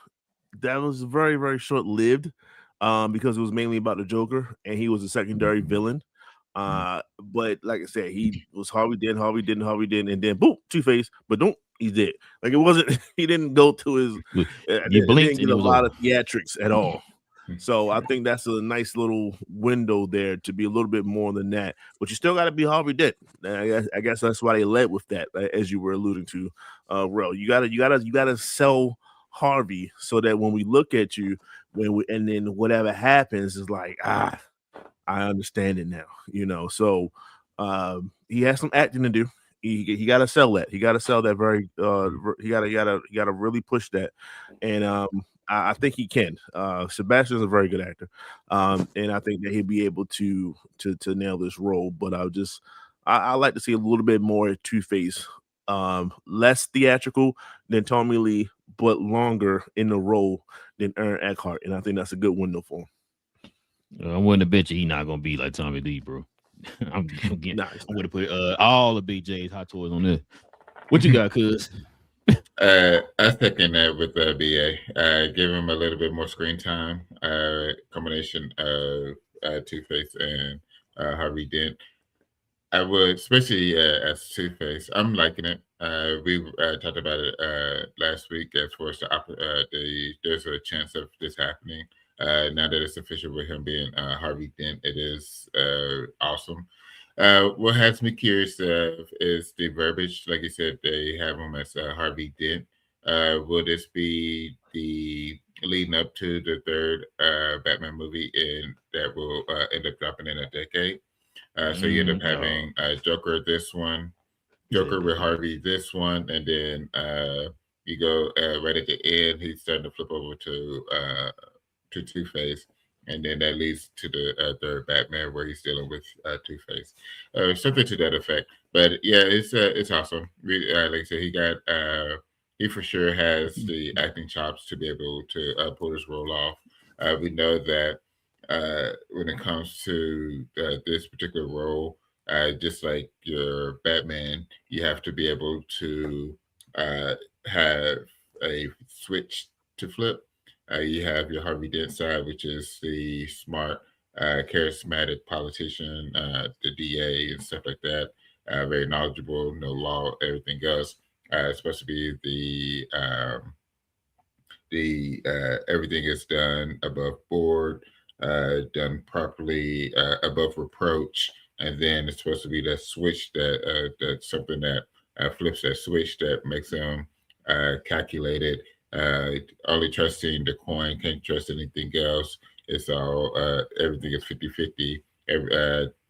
Speaker 4: That was very, very short-lived because it was mainly about the Joker, and he was a secondary villain. But like I said, he was Harvey Dent, and then boom, Two-Face, but he's dead. Like it wasn't. He didn't go to his. He didn't get a lot of theatrics at all. So I think that's a nice little window there to be a little bit more than that. But you still got to be Harvey Dent. I guess that's why they led with that, as you were alluding to. Rel, you gotta sell Harvey so that when we look at you, and then whatever happens is like, I understand it now. So he has some acting to do. He got to sell that. He got to sell that very. He got to really push that, and I think he can. Sebastian's a very good actor, and I think that he'll be able to nail this role. But I like to see a little bit more Two-Face, less theatrical than Tommy Lee, but longer in the role than Aaron Eckhart, and I think that's a good window for him.
Speaker 1: I'm willing to bet you he's not gonna be like Tommy Lee, bro. I'm getting.
Speaker 4: Nice.
Speaker 1: I'm gonna put all the Big J's Hot Toys on this. What you got, cuz?
Speaker 2: I second that with BA. Give him a little bit more screen time. Combination of Two-Face and Harvey Dent. I would, especially as Two-Face. I'm liking it. We talked about it last week as far as there's a chance of this happening. Now that it's official with him being Harvey Dent, it is awesome. What has me curious is the verbiage. Like you said, they have him as Harvey Dent. Will this be the leading up to the third Batman movie, and that will end up dropping in a decade? So you end up having Joker this one, Joker with Harvey this one, and then you go right at the end. He's starting to flip over to Two-Face, and then that leads to the third Batman where he's dealing with Two-Face, something to that effect. But yeah, it's awesome. Like I said, he for sure has the acting chops to be able to pull this role off. We know that when it comes to this particular role, just like your Batman, you have to be able to have a switch to flip. You have your Harvey Dent side, which is the smart, charismatic politician, the DA and stuff like that. Very knowledgeable, no law, everything else. It's supposed to be the everything is done above board, done properly, above reproach, and then it's supposed to be that switch that's something that flips that switch that makes them calculated. Only trusting the coin, can't trust anything else. It's all everything is 50-50.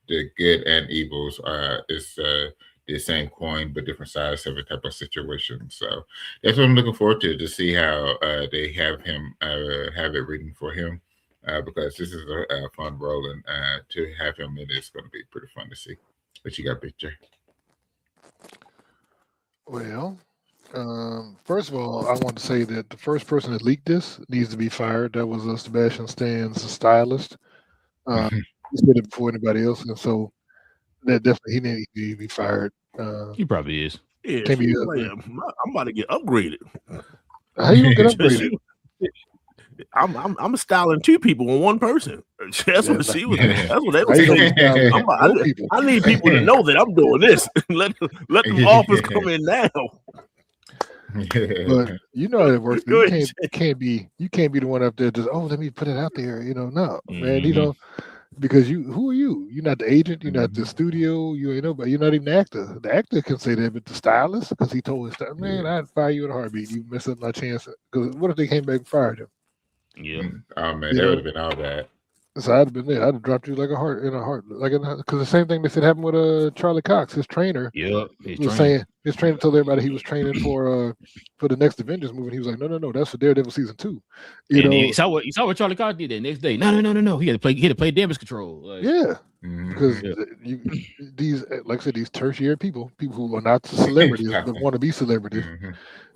Speaker 2: The good and evils is the same coin but different sides of a type of situation. So that's what I'm looking forward to see how they have him have it written for him, because this is a fun role, and to have him in it's going to be pretty fun to see. But you got picture.
Speaker 3: Well, first of all, I want to say that the first person that leaked this needs to be fired. That was Sebastian Stan's stylist. He said it before anybody else, and so that definitely he needs to be fired.
Speaker 1: He probably is.
Speaker 4: Yeah,
Speaker 3: Can't be
Speaker 4: I'm about to get upgraded.
Speaker 3: How you gonna get upgraded?
Speaker 4: I'm styling two people on one person. That's what she was. That's what they
Speaker 3: How
Speaker 4: was
Speaker 3: you gonna
Speaker 4: saying.
Speaker 3: style people?
Speaker 4: I need people to know that I'm doing this. let them offers come in now.
Speaker 3: But you know how it works. You can't be the one up there just let me put it out there. No, man. Because who are you? You're not the agent. You're not the studio. You ain't nobody. You're not even the actor. The actor can say that, but the stylist, because he told his stylist, man, I'd fire you in a heartbeat. You mess up my chance. Because what if they came back and fired him?
Speaker 1: Yeah.
Speaker 2: Oh man, that would have been all bad.
Speaker 3: So I'd have been there. I'd have dropped you like a heart, because the same thing they said happened with Charlie Cox, his trainer.
Speaker 1: Yeah,
Speaker 3: his trainer told everybody he was training for the next Avengers movie. He was like, no, that's for Daredevil season 2.
Speaker 1: You saw what Charlie Cox did that next day. No. He had to play damage control.
Speaker 3: Because these, like I said, these tertiary people who are not celebrities but want to be celebrities,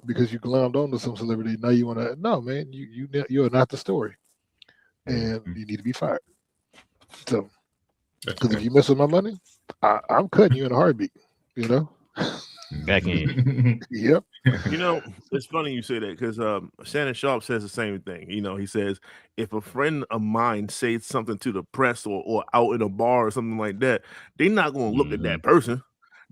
Speaker 3: because you glommed onto some celebrity. Now you want to? No, man, you're not the story. And you need to be fired. So, because if you mess with my money, I'm cutting you in a heartbeat.
Speaker 1: Back in.
Speaker 3: Yep.
Speaker 4: It's funny you say that, because Shannon Sharp says the same thing. He says, if a friend of mine says something to the press or out in a bar or something like that, they're not going to look at that person.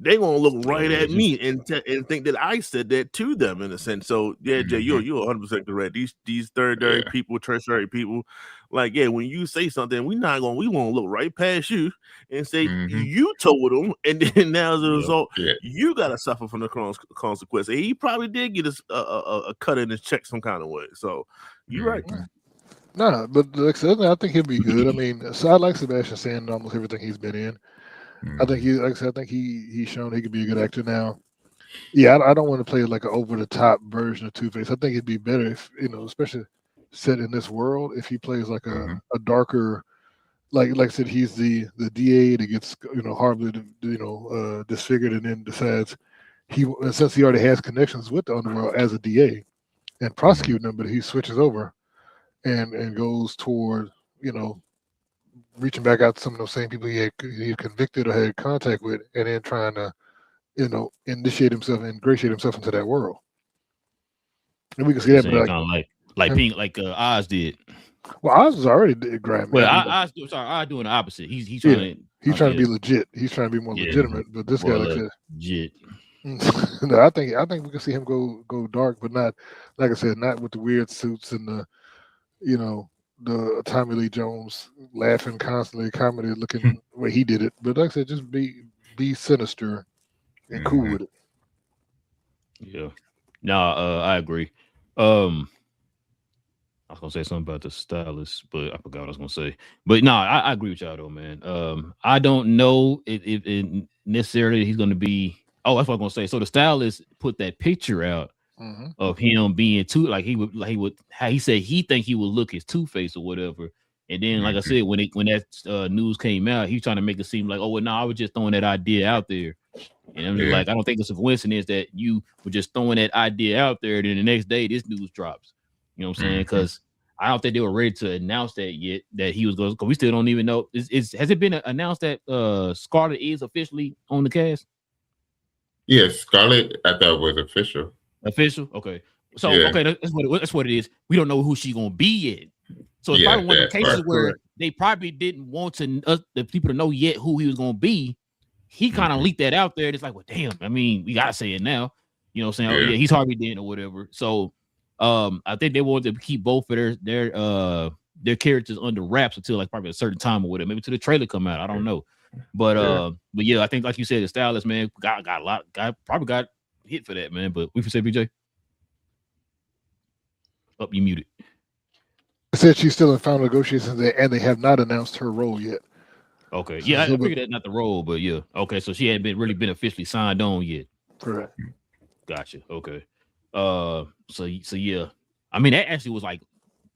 Speaker 4: They're going to look right at me and think that I said that to them, in a sense. So, yeah, Jay, you're 100% correct. These third-rate people, tertiary people, like, when you say something, we want to look right past you and say, you told them, and then now as a result, you got to suffer from the consequence. And he probably did get a cut in his check some kind of way. So, you're right.
Speaker 3: Nah, but like I said, I think he'll be good. I mean, so I like Sebastian Stan in almost everything he's been in. I think he's shown he could be a good actor now. Yeah, I don't want to play like an over the top version of Two-Face. I think it'd be better if, especially set in this world, if he plays like a darker, like I said, he's the DA that gets horribly disfigured, and then decides since he already has connections with the underworld as a DA and prosecuting them, but he switches over and goes toward reaching back out to some of those same people he had convicted or had contact with, and then trying to, ingratiate himself into that world. And we can see that, but
Speaker 1: kind of like Pink, like Oz did.
Speaker 3: Well, Oz was already grimy.
Speaker 1: Well, Oz doing the opposite. He's trying
Speaker 3: to be legit. He's trying to be more legitimate. But this guy, like
Speaker 1: legit.
Speaker 3: No, I think we can see him go dark, but not, like I said, not with the weird suits and the Tommy Lee Jones laughing constantly, comedy looking way he did it. But like I said, just be sinister and cool with it.
Speaker 1: Yeah. No, I agree. I was gonna say something about the stylist, but I forgot what I was gonna say. But no, I agree with y'all though, man. I don't know if necessarily he's gonna be. Oh, that's what I'm gonna say. So the stylist put that picture out of him being how he said he think he would look his Two-Face or whatever. And then, like I said, when that news came out, he's trying to make it seem like, oh well, no, I was just throwing that idea out there. And I'm just like, I don't think it's a coincidence that you were just throwing that idea out there. Then the next day, this news drops. You know what I'm saying? Because I don't think they were ready to announce that yet, that he was going to, because we still don't even know. Has it been announced that Scarlett is officially on the cast?
Speaker 2: Yes, Scarlett, I thought was official.
Speaker 1: Official? Okay. So, okay, that's what it is. We don't know who she's going to be yet. So it's probably one of the cases where they probably didn't want the people to know yet who he was going to be. He kind of leaked that out there. It's like, well, damn, I mean, we got to say it now. You know what I'm saying? Oh, yeah, he's Harvey Dent or whatever. So, I think they wanted to keep both of their characters under wraps until like probably a certain time or whatever. Maybe till the trailer come out. I don't know, but yeah, I think like you said, the stylist man probably got hit for that, man. But we can say BJ. Up, you muted.
Speaker 3: I said she's still in final negotiations, and they have not announced her role yet.
Speaker 1: Okay, yeah, I figured that's not the role, but yeah, okay, so she hadn't been officially signed on yet.
Speaker 3: Correct.
Speaker 1: Gotcha. Okay. So yeah, I mean that actually was like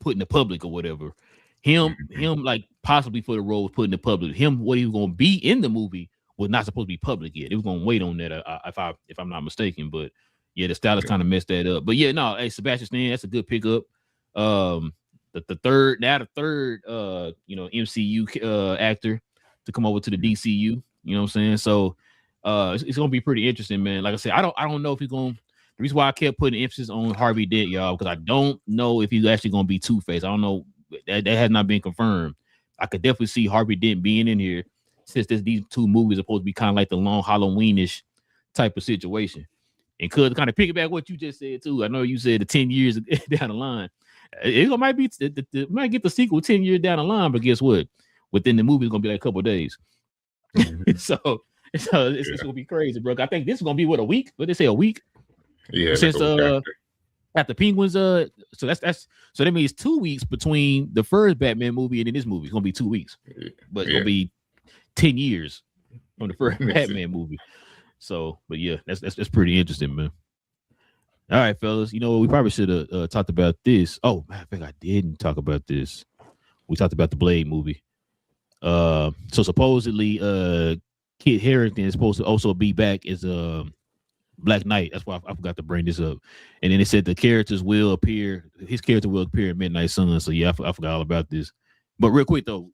Speaker 1: put in the public or whatever. Him like possibly for the role was put in the public. What he was gonna be in the movie was not supposed to be public yet. It was gonna wait on that if I'm not mistaken. But yeah, the stylist kind of messed that up. But yeah, no, hey, Sebastian Stan, that's a good pickup. The third MCU actor to come over to the DCU. You know what I'm saying? So it's gonna be pretty interesting, man. Like I said, I don't know if he's gonna. The reason why I kept putting emphasis on Harvey Dent, y'all, because I don't know if he's actually going to be Two-Face. I don't know. That has not been confirmed. I could definitely see Harvey Dent being in here since these two movies are supposed to be kind of like the long Halloweenish type of situation. And could kind of piggyback what you just said, too. I know you said the 10 years down the line. It might get the sequel 10 years down the line, but guess what? Within the movie, it's going to be like a couple of days. So it's going to be crazy, bro. I think this is going to be, a week? What did they say, a week?
Speaker 2: Yeah,
Speaker 1: since after Penguins, so that means 2 weeks between the first Batman movie and then this movie. It's gonna be 2 weeks, but it's gonna be 10 years on the first Batman movie. So, but yeah, that's pretty interesting, man. All right, fellas, we probably should have talked about this. Oh, I think I didn't talk about this. We talked about the Blade movie. So supposedly, Kit Harington is supposed to also be back as Black Knight. That's why I forgot to bring this up. And then it said his character will appear in Midnight Suns. So yeah, I forgot all about this. But real quick though,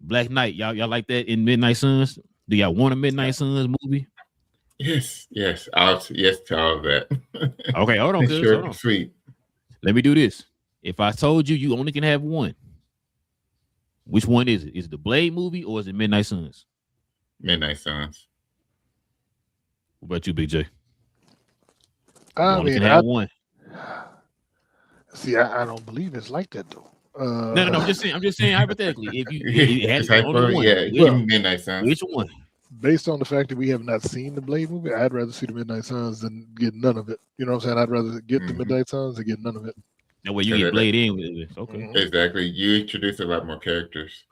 Speaker 1: Black Knight, y'all like that in Midnight Suns? Do y'all want a Midnight Suns movie?
Speaker 2: Yes. Yes to all of that.
Speaker 1: Okay, hold on,
Speaker 2: sure,
Speaker 1: hold on.
Speaker 2: Sweet.
Speaker 1: Let me do this. If I told you only can have one, which one is it? Is it the Blade movie or is it Midnight Suns?
Speaker 2: Midnight Suns.
Speaker 1: What about you, Big J?
Speaker 3: I mean,
Speaker 1: can have one.
Speaker 3: See, I don't believe it's like that though.
Speaker 1: No. I'm just saying hypothetically. If you had only one,
Speaker 2: Midnight Suns.
Speaker 1: Which one?
Speaker 3: Based on the fact that we have not seen the Blade movie, I'd rather see the Midnight Suns than get none of it. You know what I'm saying? I'd rather get the Midnight Suns than get none of it.
Speaker 1: That way you get Blade in with it. Okay.
Speaker 2: Exactly. You introduce a lot more characters.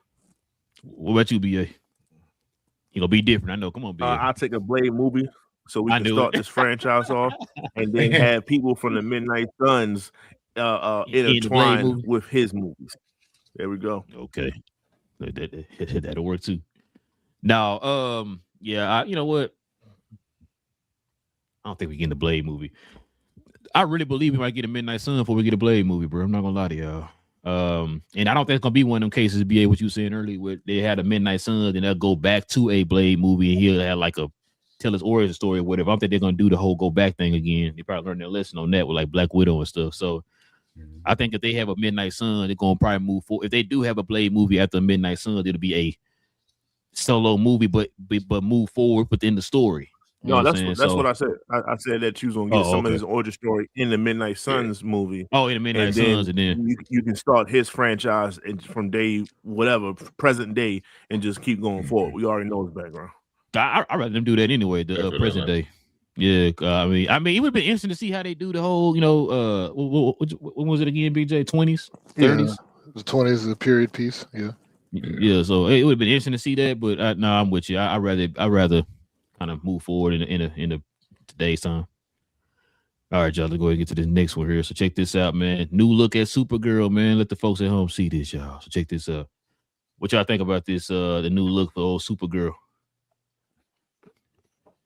Speaker 1: What about you, BA? You gonna be different. I know. Come on, BA.
Speaker 4: I'll take a Blade movie so we can start this franchise off, and then have people from the Midnight Suns intertwined with his movies. There we go.
Speaker 1: Okay, that'll work too. Now, yeah, you know what? I don't think we get in the Blade movie. I really believe we might get a Midnight Sun before we get a Blade movie, bro. I'm not gonna lie to y'all. And I don't think it's gonna be one of them cases, BA, what you were saying earlier, where they had a Midnight Suns, then they'll go back to a Blade movie and he'll have like a tell his origin story or whatever. I don't think they're gonna do the whole go back thing again. They probably learned their lesson on that with like Black Widow and stuff. So I think if they have a Midnight Sun, they're gonna probably move forward. If they do have a Blade movie after Midnight Sun, it'll be a solo movie, but move forward within the story. You know
Speaker 4: No,
Speaker 1: what I'm saying?
Speaker 4: what I said. I said that you was gonna get some of his origin story in the Midnight Suns movie.
Speaker 1: Oh, in the Midnight Suns, and then
Speaker 4: you can start his franchise from day whatever present day and just keep going forward. We already know his background.
Speaker 1: I'd rather them do that anyway. The present day. Yeah, I mean, it would have been interesting to see how they do the whole, what was it again, BJ? 20s, 30s?
Speaker 3: Yeah, the 20s is a period piece.
Speaker 1: Yeah. So it would have been interesting to see that, but I'm with you. I'd rather kind of move forward in the today's time. All right, y'all. Let's go ahead and get to this next one here. So check this out, man. New look at Supergirl, man. Let the folks at home see this, y'all. So check this out. What y'all think about this? The new look for old Supergirl.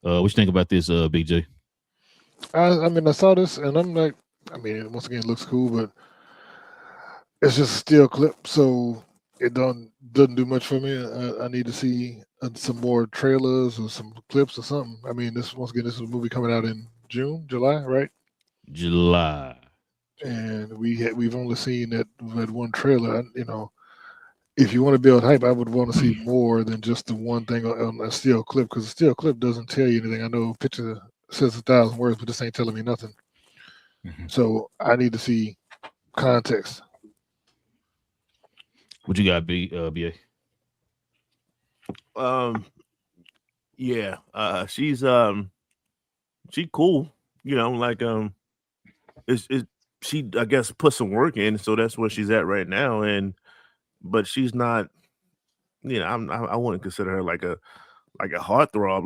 Speaker 1: What you think about this, Big J?
Speaker 3: I mean, I saw this and I'm like, I mean, once again, it looks cool, but it's just a still clip, so it doesn't do much for me. I need to see some more trailers or some clips or something. I mean, this is a movie coming out in July, right?
Speaker 1: July.
Speaker 3: And we've only seen that one trailer. If you want to build hype, I would want to see more than just the one thing on a still clip, because a still clip doesn't tell you anything. I know a picture says 1,000 words, but this ain't telling me nothing. So I need to see context.
Speaker 1: What you got, BA?
Speaker 4: Yeah, she's she cool. She I guess put some work in, so that's where she's at right now. But she's not, I wouldn't consider her like a heartthrob,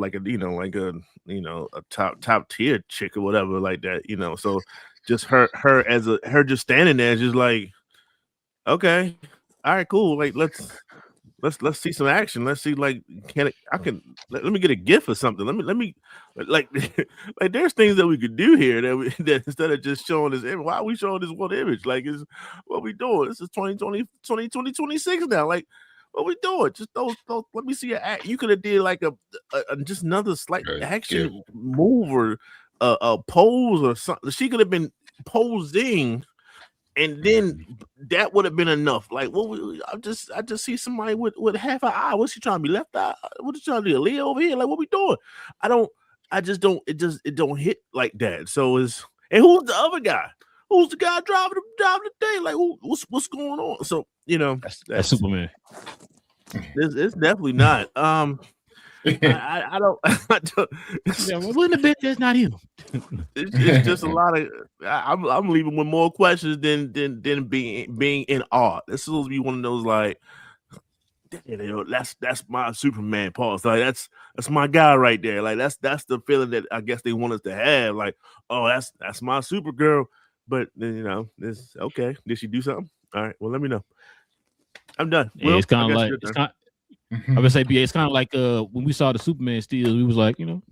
Speaker 4: a top tier chick or whatever like that. So just her just standing there, just like, okay, all right, cool. Like let's see some action. Let's see, like, let me get a GIF or something. Let me like there's things that we could do here that instead of just showing this image, why are we showing this one image? Like, is what we doing? This is 2026 now. Like, what we doing? Just those let me see you could have did like a just another slight action move or a pose or something. She could have been posing. And then that would have been enough. Like, I just see somebody with half an eye. What's she trying to be, left eye? What is she trying to do? Leo over here? Like, what we doing? It don't hit like that. So and who's the other guy? Who's the guy driving the thing? Like, what's going on? So
Speaker 1: that's Superman.
Speaker 4: It's definitely not. I don't.
Speaker 1: Wouldn't a bit that's not him.
Speaker 4: It's just a lot of. I'm leaving with more questions than being in awe. This is supposed to be one of those like, that's my Superman pause. Like that's my guy right there. Like that's the feeling that I guess they want us to have. Like, oh, that's my Supergirl. But it's okay. Did she do something? All right. Well, let me know. I'm done.
Speaker 1: Yeah, it's kind of like I would say, BA, it's kind of like when we saw the Superman steals, we was like, okay.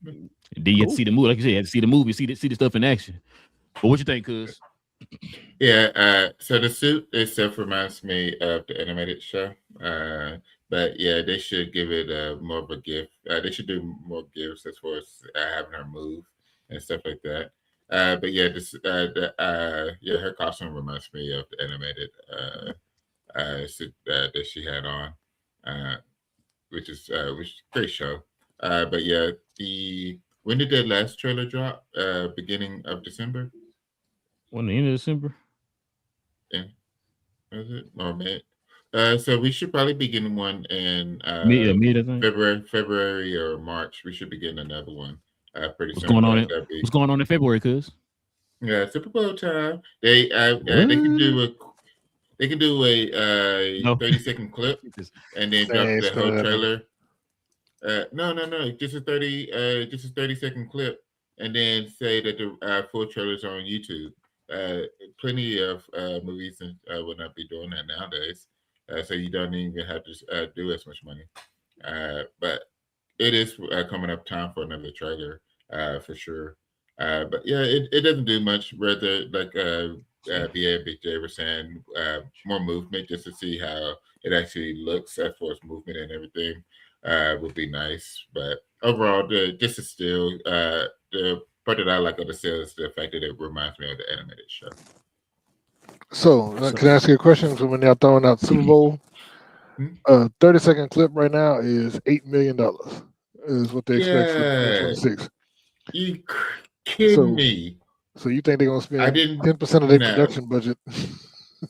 Speaker 1: And then you had to see the movie, like you said, you had to see the movie, see the stuff in action. But what you think, cuz?
Speaker 2: Yeah, so the suit itself reminds me of the animated show. But yeah, they should give it more of a gift. They should do more gifts as far as having her move and stuff like that. But yeah, her costume reminds me of the animated suit that she had on, which is great show. But yeah, when did the last trailer drop? Beginning of December.
Speaker 1: When the end of December?
Speaker 2: Yeah, was it or May? So we should probably be getting one in
Speaker 1: mid, I think.
Speaker 2: February or March. We should be getting another one pretty soon.
Speaker 1: What's going on in February, cuz?
Speaker 2: Yeah, Super Bowl time. They can do a 30-second clip and then drop the whole trailer. No, just a 30-second clip, and then say that the full trailers are on YouTube. Plenty of movies will not be doing that nowadays, so you don't even have to do as much money. But it is coming up time for another trailer for sure. But yeah, it doesn't do much. Rather, like VA and Big J were saying, more movement just to see how it actually looks as far as movement and everything would be nice. But overall, this is still the part that I like of the sale is the fact that it reminds me of the animated show.
Speaker 3: So, can I ask you a question? So when they're throwing out Super Bowl, 30-second clip right now is $8 million. Is what they expect for 2026.
Speaker 2: You kidding me?
Speaker 3: So you think they're gonna spend 10% of their production budget?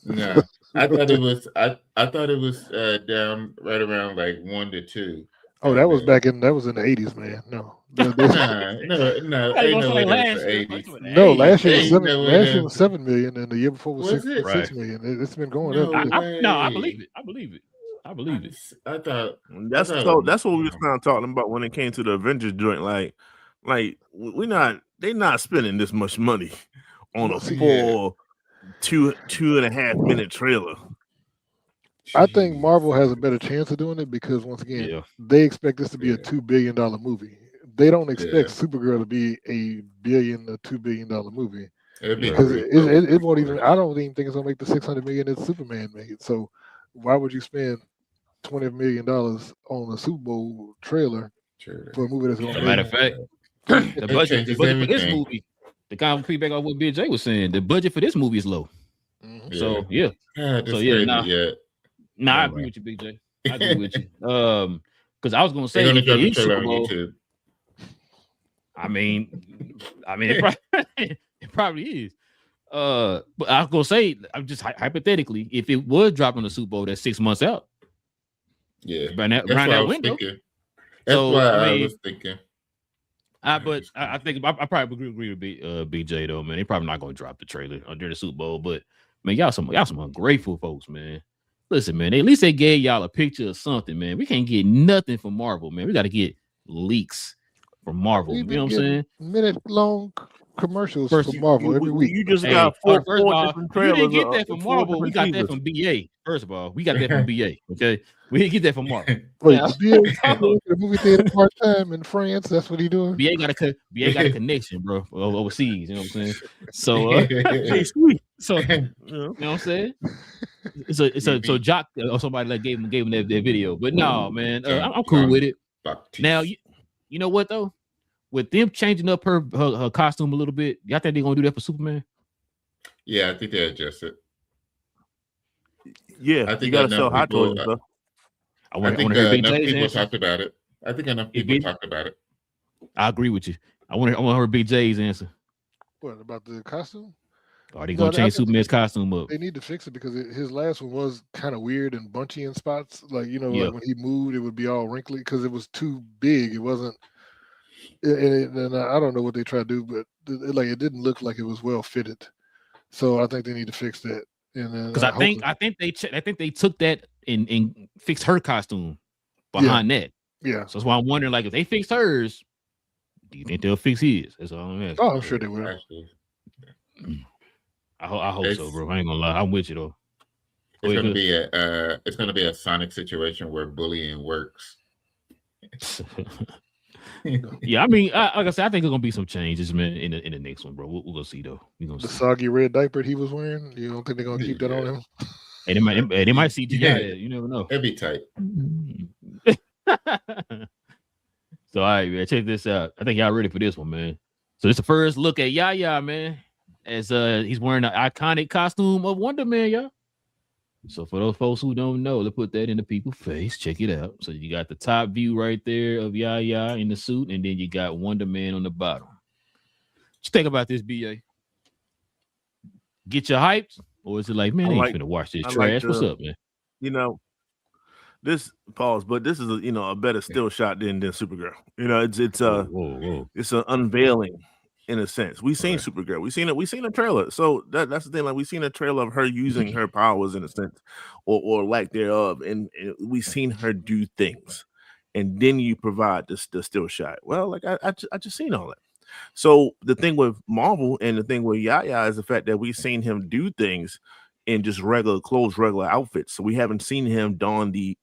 Speaker 2: No, I thought it was. I thought it was down right around like 1 to 2.
Speaker 3: Oh, that was in the 80s, man. No.
Speaker 2: No. Ain't no way that's the 80s.
Speaker 3: No, last year was 7 million, and the year before was 6 million. It's been going up.
Speaker 1: I believe it. I
Speaker 2: thought
Speaker 4: that's what we was kind of talking about when it came to the Avengers joint. Like they're not spending this much money on a full 2.5 minute trailer.
Speaker 3: I think Marvel has a better chance of doing it because once again, they expect this to be a $2 billion movie. They don't expect Supergirl to be a $1 billion or $2 billion movie. Because it won't even. I don't even think it's gonna make the $600 million that Superman made. So why would you spend $20 million on a Super Bowl trailer for a movie that's going to?
Speaker 1: As a matter of fact, the budget for this movie, the kind of feedback on what Big J was saying, the budget for this movie is low. Mm-hmm. So I agree with you, Big J. I agree with you. Because I was going to say, if Super Bowl, I mean, it probably is. But I was gonna say, I'm just hypothetically, if it was dropped on the Super Bowl, that's 6 months out.
Speaker 2: Yeah,
Speaker 1: around that window.
Speaker 2: That's why I was thinking.
Speaker 1: But I think I probably agree with BJ though, man. They're probably not gonna drop the trailer during the Super Bowl. But man, y'all some ungrateful folks, man. Listen, man. At least they gave y'all a picture of something, man. We can't get nothing from Marvel, man. We got to get leaks from Marvel. You know what I'm saying?
Speaker 3: Minute-long commercials from Marvel every week.
Speaker 4: You just got four different trailers.
Speaker 1: We didn't get that from Marvel. We got that from BA. First of all, we got that from BA. Okay, we didn't get that from Marvel.
Speaker 3: Wait, BA the movie theater part time in France. That's what he doing.
Speaker 1: BA got a connection, bro, overseas. You know what I'm saying? So, sweet. So, you know what I'm saying? So Jock or somebody like gave him that video. But no, man, I'm cool with it. Now, you know what though? With them changing up her costume a little bit, y'all think they're gonna do that for Superman?
Speaker 2: Yeah, I think they adjust it.
Speaker 4: Yeah, I think you gotta sell hot toys.
Speaker 2: I think enough people talked about it. I think enough people talked about it.
Speaker 1: I agree with you. I want to hear Big J's answer.
Speaker 3: What about the costume?
Speaker 1: Are they gonna change Superman's costume up?
Speaker 3: They need to fix it because his last one was kind of weird and bunchy in spots. Like like when he moved, it would be all wrinkly because it was too big. It wasn't. And I don't know what they try to do, but it didn't look like it was well fitted. So I think they need to fix that. Because I think they took that and fixed her costume behind that. Yeah.
Speaker 1: So that's why I'm wondering, like, if they fix hers, do you think they'll fix his? That's all I'm asking.
Speaker 3: Oh, I'm sure they will.
Speaker 1: I hope so, bro. I ain't gonna lie. I'm with you though.
Speaker 2: It's gonna be a Sonic situation where bullying works.
Speaker 1: Yeah, I mean, like I said, I think there's gonna be some changes, man, in the next one, bro. We'll go see though.
Speaker 3: The soggy red diaper he was wearing. You don't think they're gonna keep that on him?
Speaker 1: And they might see that. You never know.
Speaker 2: It'd be tight.
Speaker 1: So all right, man, check this out. I think y'all ready for this one, man. So this is the first look at Yaya, man, as he's wearing an iconic costume of Wonder Man, y'all. So for those folks who don't know, let's put that in the people's face. Check it out. So you got the top view right there of Yaya in the suit, and then you got Wonder Man on the bottom. What you think about this, BA? Get you hyped? Or is it like, man, I ain't finna watch this trash? What's up, man?
Speaker 4: This pause, but this is a better still shot than Supergirl. It's an unveiling in a sense. We've seen Supergirl. We've seen a trailer. So that's the thing. Like, we've seen a trailer of her using her powers in a sense, or lack thereof, and we've seen her do things. And then you provide the still shot. Well, like I just seen all that. So the thing with Marvel and the thing with Yaya is the fact that we've seen him do things in just regular clothes, regular outfits. So we haven't seen him don the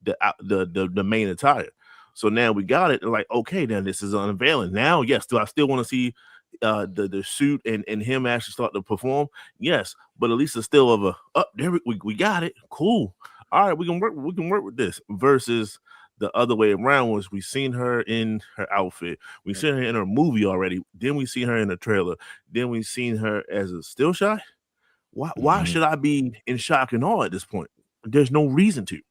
Speaker 4: main attire. So now we got it. Like, okay, then this is unveiling. Now, yes, do I still want to see the suit and him actually start to perform, yes, but at least it's still of a there we got it, cool, all right, we can work with this, versus the other way around was we seen her in her outfit, we seen her in her movie already, then we seen her in the trailer, then we seen her as a still shot. Why should I be in shock and awe at this point? There's no reason to.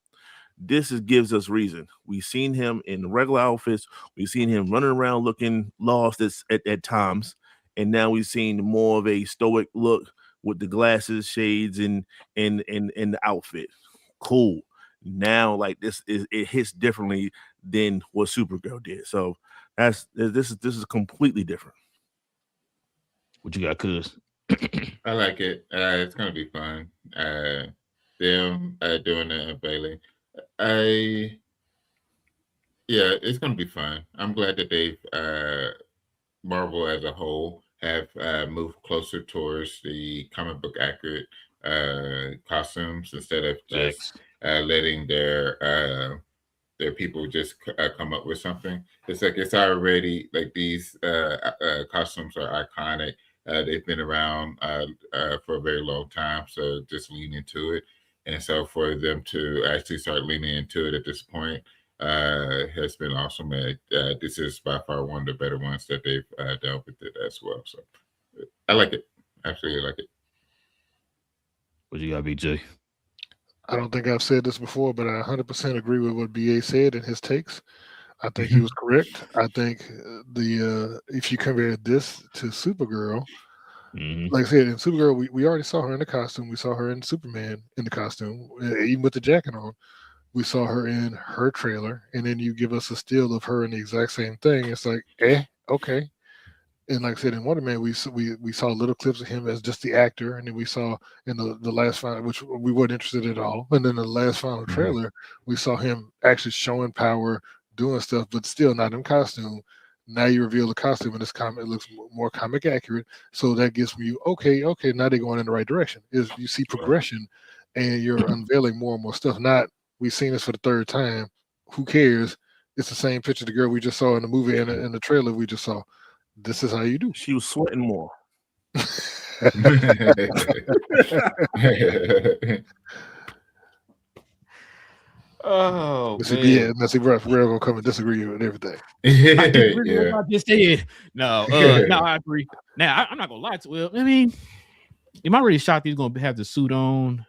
Speaker 4: This gives us reason. We've seen him in regular outfits. We've seen him running around looking lost at times. And now we've seen more of a stoic look with the glasses, shades, and the outfit. Cool. Now, like it hits differently than what Supergirl did. So this is completely different.
Speaker 1: What you got, Cuz?
Speaker 2: I like it. It's gonna be fun. Them doing the unveiling. It's gonna be fun. I'm glad that they've Marvel as a whole have moved closer towards the comic book accurate costumes instead of just letting their people just come up with something. It's like it's already like these costumes are iconic. They've been around for a very long time, so just lean into it. And so for them to actually start leaning into it at this point has been awesome. This is by far one of the better ones that they've done with it as well. So I like it. Absolutely like it.
Speaker 1: What you got, BJ?
Speaker 3: I don't think I've said this before, but I 100% agree with what BA said in his takes. I think he was correct. I think if you compare this to Supergirl, like I said, in Supergirl, we already saw her in the costume. We saw her in Superman in the costume, even with the jacket on. We saw her in her trailer, and then you give us a still of her in the exact same thing. It's like, okay. And like I said, in Wonder Man, we saw little clips of him as just the actor, and then we saw in the last final, which we weren't interested in at all. And then the last final trailer, we saw him actually showing power, doing stuff, but still not in costume. Now you reveal the costume, and it looks more comic accurate. So that gives me okay. Now they're going in the right direction. Is you see progression, and you're unveiling more and more stuff. Not we've seen this for the third time. Who cares? It's the same picture of the girl we just saw in the movie and in the trailer we just saw. This is how you do.
Speaker 4: She was sweating more.
Speaker 1: Oh,
Speaker 3: Messy Breath, we're gonna come and disagree with everything.
Speaker 1: I agree with what I just said. No, I agree. Now I'm not gonna lie to you. I mean, am I really shocked he's gonna have the suit on?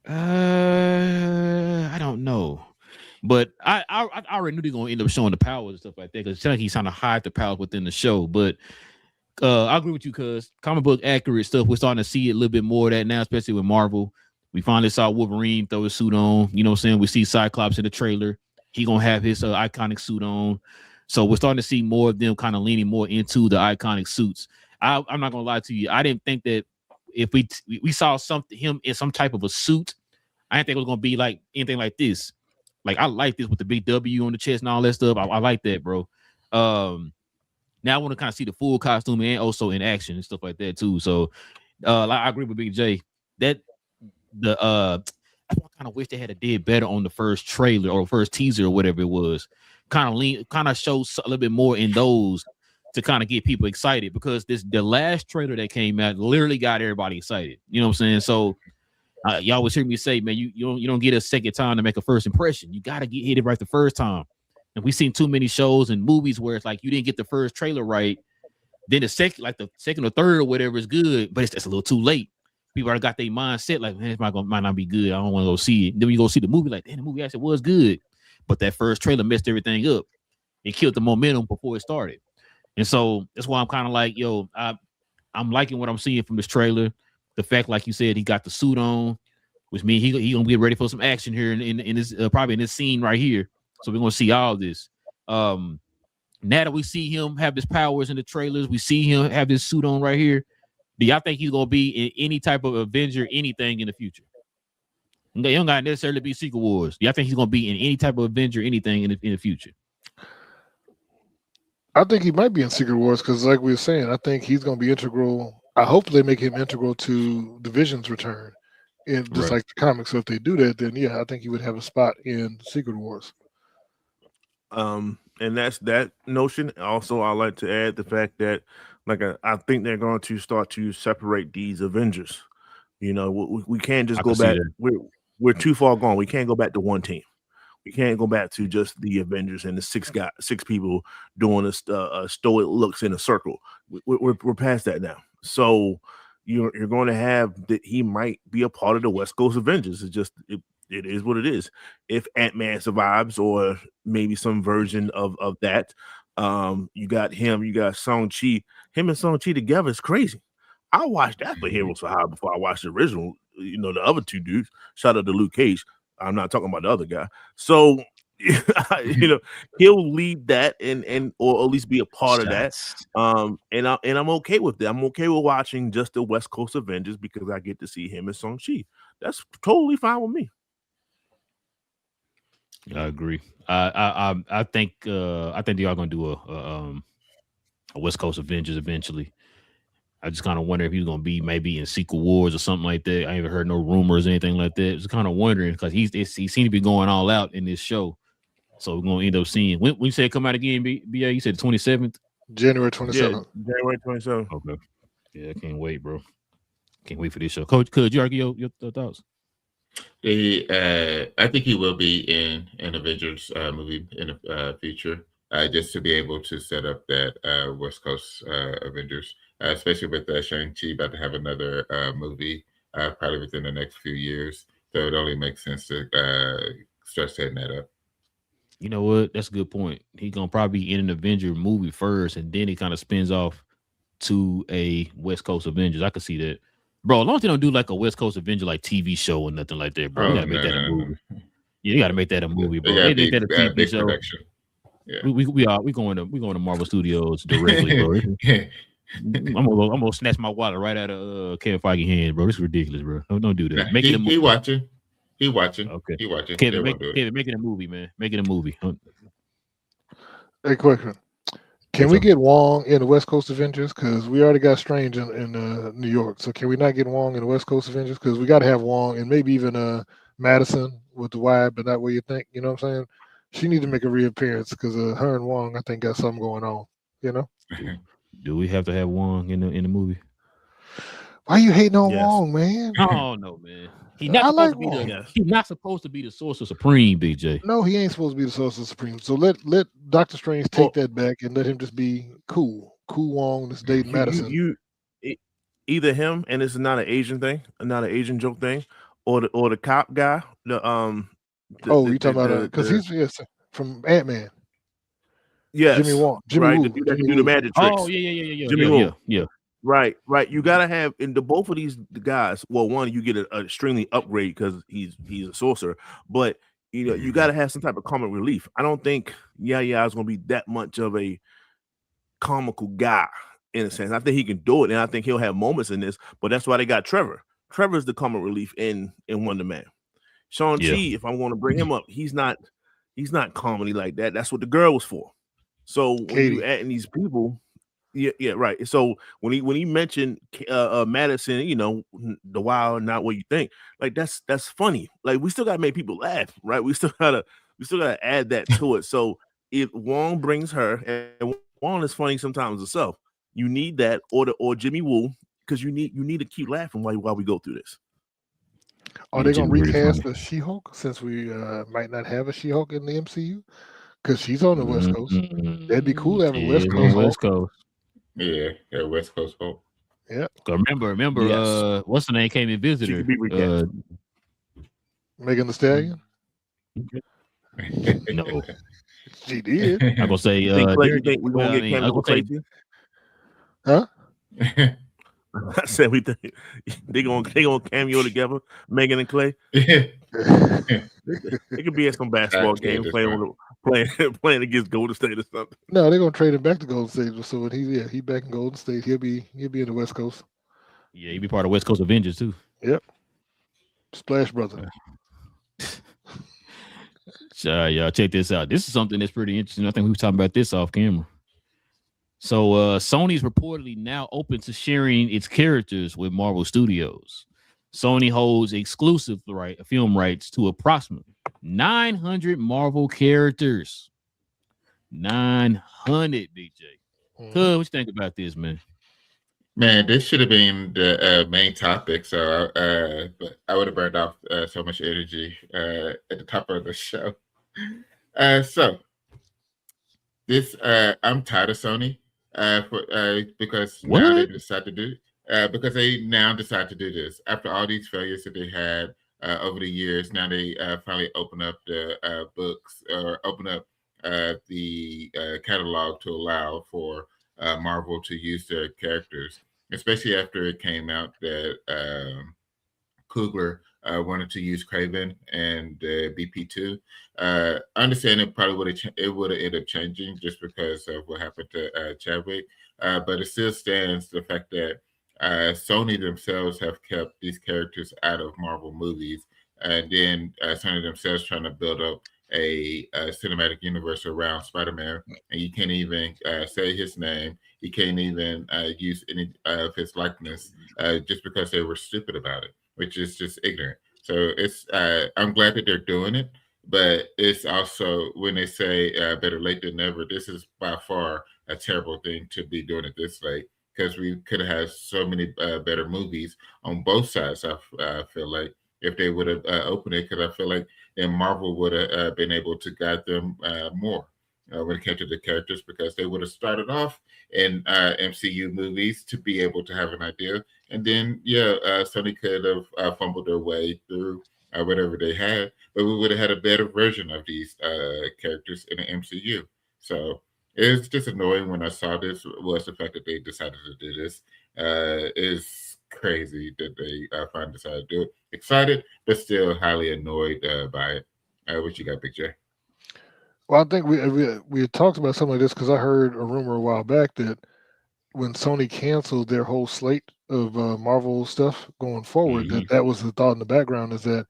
Speaker 1: I don't know. But I already knew they were gonna end up showing the powers and stuff like that, because it's like he's trying to hide the powers within the show. But I agree with you, cuz comic book accurate stuff, we're starting to see a little bit more of that now, especially with Marvel. We finally saw Wolverine throw his suit on. You know what I'm saying? We see Cyclops in the trailer. He gonna have his iconic suit on. So we're starting to see more of them kind of leaning more into the iconic suits. I'm not gonna lie to you. I didn't think that if we saw him in some type of a suit, I didn't think it was gonna be like anything like this. Like I like this with the big W on the chest and all that stuff. I like that, bro. Now I want to kind of see the full costume and also in action and stuff like that too. So I agree with Big J that I kind of wish they had did better on the first trailer or first teaser or whatever it was. Kind of shows a little bit more in those to kind of get people excited, because the last trailer that came out literally got everybody excited. You know what I'm saying? So y'all always hear me say, man, you don't get a second time to make a first impression. You got to get hit it right the first time. And we've seen too many shows and movies where it's like you didn't get the first trailer right, then the second or third or whatever is good, but it's a little too late. People already got their mindset like, man, it might not be good. I don't want to go see it. Then when you go see the movie, like, damn, the movie actually was good, but that first trailer messed everything up. It killed the momentum before it started. And so that's why I'm kind of like, yo, I'm liking what I'm seeing from this trailer. The fact, like you said, he got the suit on, which means he gonna get ready for some action here in this probably in this scene right here. So we're gonna see all this. Now that we see him have his powers in the trailers, we see him have this suit on right here. Do y'all think he's gonna be in any type of Avenger, anything in the future? He don't gotta necessarily be Secret Wars. Do y'all think he's gonna be in any type of Avenger, anything in the future?
Speaker 3: I think he might be in Secret Wars because, like we were saying, I think he's gonna be integral. I hope they make him integral to the Vision's return, and just like the comics. So if they do that, then yeah, I think he would have a spot in Secret Wars.
Speaker 4: And that's that notion. Also, I like to add the fact that, like, I think they're going to start to separate these Avengers. You know, we can't just
Speaker 1: I
Speaker 4: go
Speaker 1: can see
Speaker 4: back.
Speaker 1: that.
Speaker 4: We're too far gone. We can't go back to one team. We can't go back to just the Avengers and the six people doing a stoic looks in a circle. We're past that now. So you're going to have that he might be a part of the West Coast Avengers. It is what it is. If Ant-Man survives, or maybe some version of that, you got him, you got Shang-Chi. Him and Shang-Chi together is crazy. I watched that for Heroes for Hire before I watched the original. You know, the other two dudes. Shout out to Luke Cage. I'm not talking about the other guy. So, you know, he'll lead that and or at least be a part of that. And I'm okay with that. I'm okay with watching just the West Coast Avengers because I get to see him and Shang-Chi. That's totally fine with me.
Speaker 1: I agree. I think they are going to do a West Coast Avengers eventually. I just kind of wonder if he's going to be maybe in Secret Wars or something like that. I haven't heard no rumors or anything like that. Just kind of wondering because he seems to be going all out in this show. So we're going to end up seeing. When you say it come out again, BA, you said the 27th?
Speaker 3: January 27th.
Speaker 4: Yeah, January 27th.
Speaker 1: Okay. Yeah, I can't wait, bro. Can't wait for this show. Coach, could you argue your thoughts?
Speaker 2: I think he will be in an Avengers movie in the future, just to be able to set up that West Coast Avengers, especially with Shang-Chi about to have another movie probably within the next few years. So it only makes sense to start setting that up.
Speaker 1: You know what? That's a good point. He's going to probably be in an Avenger movie first, and then he kind of spins off to a West Coast Avengers. I could see that. Bro, as long as they don't do like a West Coast Avenger like TV show or nothing like that, bro. You gotta make that a movie. Yeah, you gotta make that a movie, bro. They make that a TV show. Production. Yeah. We going to Marvel Studios directly, bro. I'm gonna snatch my wallet right out of Kevin Feige's hand, bro. This is ridiculous, bro. Don't do that. Make it a movie.
Speaker 2: He watching.
Speaker 1: Okay.
Speaker 2: He watching.
Speaker 1: Kevin, make it a movie, man. Make it a movie.
Speaker 3: Hey, question. Can we get Wong in the West Coast Avengers? Because we already got Strange in New York. So can we not get Wong in the West Coast Avengers? Because we got to have Wong and maybe even Madison with the wide, but not what you think. You know what I'm saying? She need to make a reappearance because her and Wong, I think, got something going on. You know?
Speaker 1: Do we have to have Wong in the movie?
Speaker 3: Why you hating on Wong, man?
Speaker 1: Oh no, man. He's not supposed to be the Sorcerer Supreme, BJ.
Speaker 3: No, he ain't supposed to be the Sorcerer Supreme. So let Doctor Strange take that back and let him just be cool. Cool Wong that's dating Madison.
Speaker 4: Either him, and it's not an Asian thing, not an Asian joke thing, or the cop guy. You
Speaker 3: talking about because he's from Ant-Man.
Speaker 4: Yes,
Speaker 3: Jimmy Wong.
Speaker 4: Right, the dude that can do the magic tricks.
Speaker 1: Oh yeah.
Speaker 4: Jimmy Wong.
Speaker 1: Yeah.
Speaker 4: Right. You gotta have in both of these guys. Well, one, you get an extremely upgrade because he's a sorcerer, but you know you gotta have some type of comic relief. I don't think is gonna be that much of a comical guy in a sense. I think he can do it, and I think he'll have moments in this. But that's why they got Trevor. Trevor's the comic relief in Wonder Man. Shang-Chi, if I'm going to bring him up, he's not comedy like that. That's what the girl was for. So when you add in these people. Yeah, right. So when he mentioned Madison, you know, the wild, not what you think, like that's funny. Like we still gotta make people laugh, right? We still gotta add that to it. So if Wong brings her, and Wong is funny sometimes herself, you need that, or Jimmy Woo, because you need to keep laughing while we go through this.
Speaker 3: Are they gonna recast the She-Hulk since we might not have a She-Hulk in the MCU? Because she's on the West Coast. That'd be cool to have a West Coast.
Speaker 2: Yeah, West Coast Hulk.
Speaker 3: Yeah.
Speaker 1: Remember, yes. What's the name came and visited her?
Speaker 3: Megan Thee Stallion?
Speaker 1: No.
Speaker 3: She did.
Speaker 1: I'm gonna say
Speaker 4: you think we're gonna get Cameo Clay?
Speaker 3: Huh?
Speaker 4: I said we think they gonna cameo together, Megan and Clay. They could be at some basketball game playing against Golden State or something.
Speaker 3: No, they're gonna trade him back to Golden State. So when he back in Golden State, he'll be in the West Coast.
Speaker 1: Yeah, he'll be part of West Coast Avengers too.
Speaker 3: Yep. Splash Brother.
Speaker 1: Y'all check this out. This is something that's pretty interesting. I think we were talking about this off camera. So Sony's reportedly now open to sharing its characters with Marvel Studios. Sony holds exclusive film rights to approximately 900 Marvel characters. 900, DJ.
Speaker 3: Mhm.
Speaker 1: Cuz, what you think about this, man?
Speaker 2: Man, this should have been the main topic. So, but I would have burned off so much energy at the top of the show. So this, I'm tired of Sony because now they
Speaker 1: What?
Speaker 2: decide to do because they now decide to do this after all these failures that they had over the years. Now they finally open up the books or open up the catalog to allow for Marvel to use their characters, especially after it came out that Coogler wanted to use Craven and BP2. I understand it probably would have ended up changing just because of what happened to Chadwick, but it still stands the fact that Sony themselves have kept these characters out of Marvel movies, and then Sony themselves trying to build up a cinematic universe around Spider-Man, and you can't even say his name. You can't even use any of his likeness just because they were stupid about it, which is just ignorant. So it's I'm glad that they're doing it, but it's also when they say better late than never. This is by far a terrible thing to be doing it this late because we could have had so many better movies on both sides. I feel like if they would have opened it, because I feel like then Marvel would have been able to guide them more. When it came to the characters, because they would have started off in MCU movies to be able to have an idea, and then Sony could have fumbled their way through whatever they had, but we would have had a better version of these characters in the MCU. So it's just annoying when I saw this was the fact that they decided to do this. Is crazy that they finally decided to do it. Excited, but still highly annoyed by it. What you got, Big J?
Speaker 3: Well, I think we had talked about something like this because I heard a rumor a while back that when Sony canceled their whole slate of Marvel stuff going forward,
Speaker 1: Mhm.
Speaker 3: that was the thought in the background is that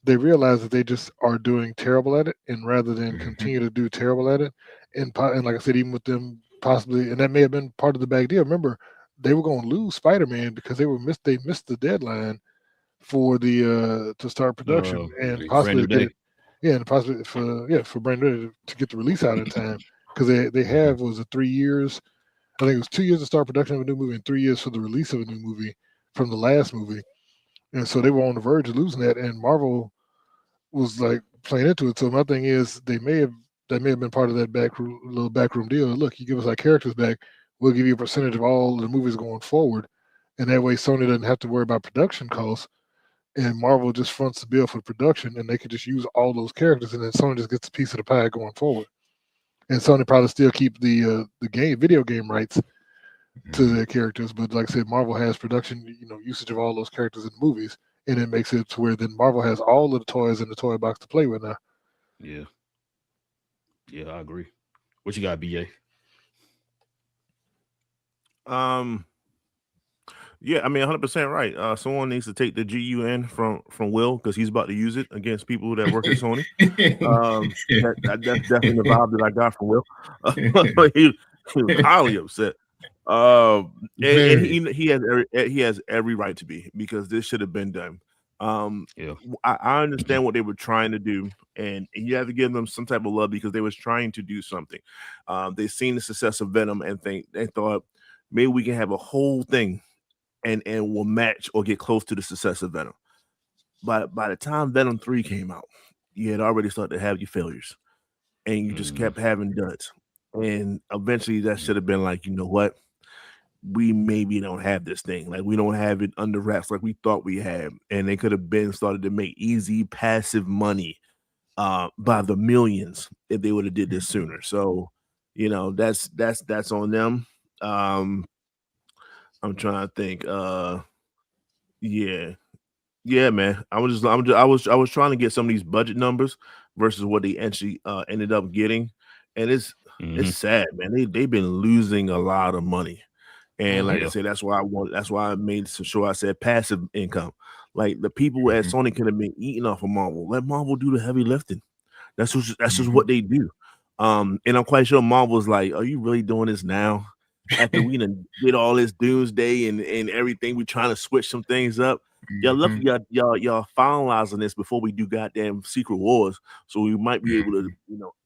Speaker 3: they realize that they just are doing terrible at it, and rather than
Speaker 2: Mhm.
Speaker 3: continue to do terrible at it, and like I said, even with them possibly, and that may have been part of the bad deal. Remember, they were going to lose Spider-Man because they missed the deadline for the to start production and
Speaker 2: Release.
Speaker 1: Brand
Speaker 3: possibly
Speaker 1: new
Speaker 3: to get
Speaker 1: day.
Speaker 3: it, yeah, and possibly for Brand New to get the release out in time because they
Speaker 2: Mhm.
Speaker 3: have was it 3 years. I think it was 2 years to start production of a new movie and 3 years for the release of a new movie from the last movie, and so they were on the verge of losing that. And Marvel was like playing into it. So my thing is, that may have been part of that little backroom deal. Look, you give us our characters back, we'll give you a percentage of all the movies going forward, and that way Sony doesn't have to worry about production costs, and Marvel just fronts the bill for production, and they could just use all those characters, and then Sony just gets a piece of the pie going forward. And Sony probably still keep the video game rights to
Speaker 2: Mhm.
Speaker 3: their characters, but like I said, Marvel has production, usage of all those characters in movies, and it makes it to where then Marvel has all of the toys in the toy box to play with now.
Speaker 1: Yeah. Yeah, I agree. What you got, BA?
Speaker 4: Um, yeah, I mean, 100% right. Someone needs to take the GUN from Will because he's about to use it against people that work at Sony. That's definitely the vibe that I got from Will. He was highly upset. And
Speaker 2: Very.
Speaker 4: he has every right to be because this should have been done.
Speaker 1: Yeah.
Speaker 4: I understand what they were trying to do, and you have to give them some type of love because they was trying to do something. They seen the success of Venom and they thought maybe we can have a whole thing and will match or get close to the success of Venom. But by the time Venom 3 came out, you had already started to have your failures, and you just
Speaker 1: Mhm.
Speaker 4: kept having duds. And eventually, that should have been like, you know what? We maybe don't have this thing. Like we don't have it under wraps like we thought we had. And they could have been started to make easy passive money by the millions if they would have did this sooner. So, that's on them. Um, I'm trying to think. Yeah. Yeah, man. I was trying to get some of these budget numbers versus what they actually ended up getting. And it's
Speaker 1: Mhm.
Speaker 4: sad, man. They've been losing a lot of money. And like I
Speaker 1: Yeah.
Speaker 4: said, that's why I made sure I said passive income. Like the people at
Speaker 2: Mhm.
Speaker 4: Sony could have been eating off of Marvel. Let Marvel do the heavy lifting. That's just
Speaker 2: Mhm.
Speaker 4: what they do. And I'm quite sure Marvel's like, are you really doing this now? After we done did all this doomsday and everything, we trying to switch some things up. y'all lucky y'all finalizing this before we do goddamn Secret Wars, so we might be able to,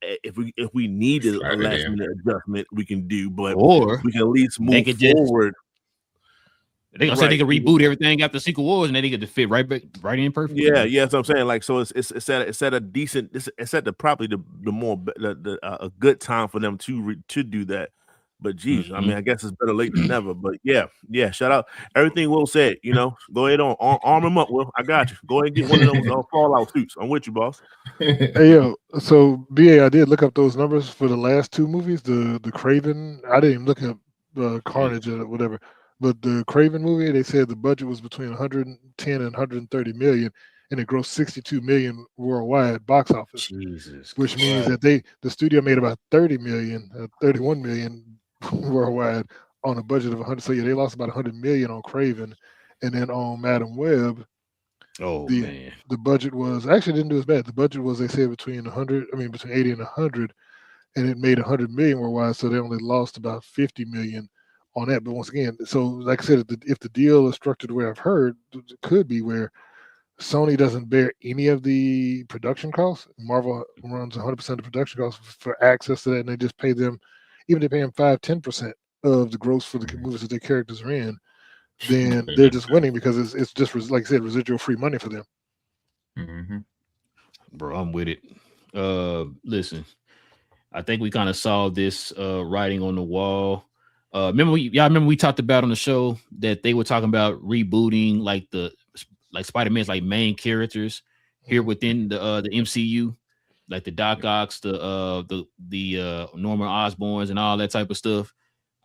Speaker 4: if we needed a last minute adjustment, we can do, but
Speaker 1: or
Speaker 4: we can at least move forward.
Speaker 1: They gonna say they can reboot everything after Secret Wars, and then they get to fit right in perfectly.
Speaker 4: Yeah, that's what I'm saying. Like, so it's at a decent, it's at probably a good time for them to do that. But geez, I mean, I guess it's better late than never. But yeah. Shout out everything Will said. Go ahead on arm him up, Will. I got you. Go ahead and get one of those Fallout suits. I'm with you, boss.
Speaker 3: Hey yo, so BA, I did look up those numbers for the last two movies. The Craven, I didn't even look up Carnage or whatever. But the Craven movie, they said the budget was between 110 and 130 million, and it grossed 62 million worldwide box office.
Speaker 1: Jesus,
Speaker 3: which means that the studio made about 31 million worldwide on a budget of 100. So yeah, they lost about 100 million on Craven, and then on Madam Web, the budget was actually didn't do as bad. The budget was, they said, between 80 and 100, and it made 100 million worldwide. So they only lost about 50 million on that. But once again, so like I said, if the deal is structured the way I've heard, it could be where Sony doesn't bear any of the production costs. Marvel runs 100% of the production costs for access to that, and they just pay them, even if they pay them 5-10% of the gross for the movies that their characters are in, then they're just winning because it's just, like I said, residual free money for them.
Speaker 1: Mm-hmm. Bro, I'm with it. Listen, I think we kind of saw this writing on the wall. Remember we talked about on the show that they were talking about rebooting like Spider-Man's like main characters here within the MCU, like the Doc Ocks, the Norman Osborns and all that type of stuff.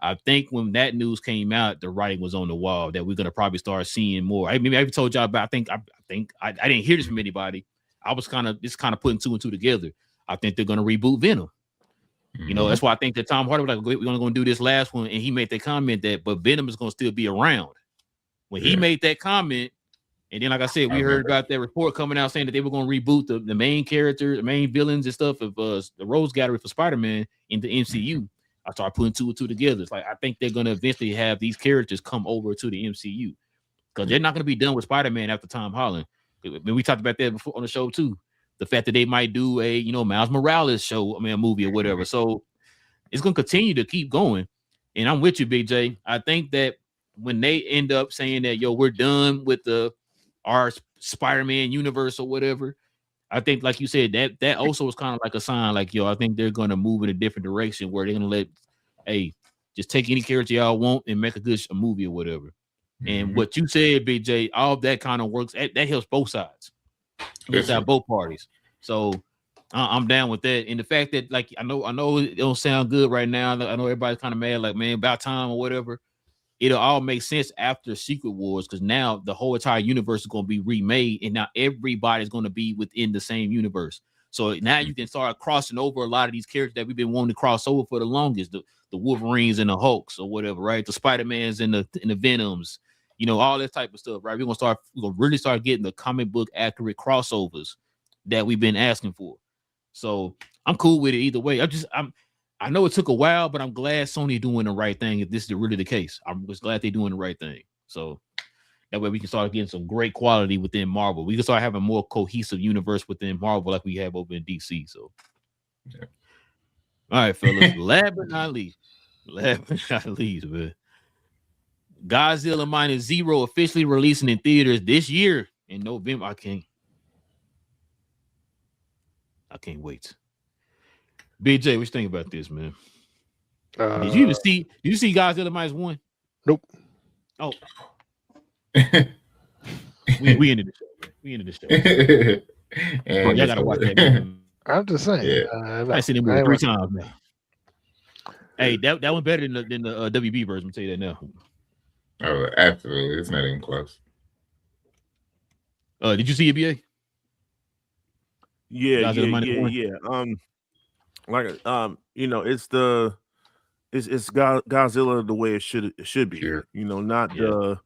Speaker 1: I think when that news came out, the writing was on the wall that we're gonna probably start seeing more. I told y'all about. I didn't hear this from anybody. I was kind of putting two and two together. I think they're gonna reboot Venom. That's why I think that Tom Hardy was like, we're gonna do this last one, and he made that comment but Venom is gonna still be around. When he made that comment, and then like I said, we heard about that report coming out saying that they were gonna reboot the main characters, the main villains and stuff of the Rose Gallery for Spider-Man in the MCU. I started putting two and two together. It's like I think they're gonna eventually have these characters come over to the MCU because they're not gonna be done with Spider-Man after Tom Holland. We talked about that before on the show too. The fact that they might do a Miles Morales show, a movie or whatever. So it's gonna continue to keep going. And I'm with you, Big J. I think that when they end up saying that we're done with our Spider-Man universe or whatever, I think, like you said, that also was kind of like a sign, like, I think they're gonna move in a different direction where they're gonna just take any character y'all want and make a movie or whatever. Mm-hmm. And what you said, Big J, all of that kind of works. That helps both sides. It helps out both parties. So I'm down with that. And the fact that, like, I know it don't sound good right now. I know everybody's kind of mad, like, man, about time or whatever. It'll all make sense after Secret Wars because now the whole entire universe is going to be remade, and now everybody's going to be within the same universe. So now you can start crossing over a lot of these characters that we've been wanting to cross over for the longest, the Wolverines and the Hulks or whatever, right? The Spider-Mans and the Venoms, all that type of stuff, right? We're gonna really start getting the comic book accurate crossovers that we've been asking for. So I'm cool with it either way. I know it took a while, but I'm glad Sony doing the right thing. If this is really the case, I'm just glad they're doing the right thing. So that way we can start getting some great quality within Marvel. We can start having a more cohesive universe within Marvel like we have over in DC. So, all right, fellas. Last but not least, man. Godzilla Minus Zero officially releasing in theaters this year in November. I can't wait. BJ, what you think about this, man? Did you see Godzilla Minus One?
Speaker 3: Nope.
Speaker 1: Oh, we ended the show. Bro, y'all gotta watch that movie.
Speaker 3: I'm just saying.
Speaker 1: I've seen it movie 3 times now. Hey, that one better than the WB version. I'll tell you that now.
Speaker 2: Oh, absolutely. It's not even close.
Speaker 1: Did you see it, BA?
Speaker 4: Yeah. It's Godzilla the way it should be. Sure. Not the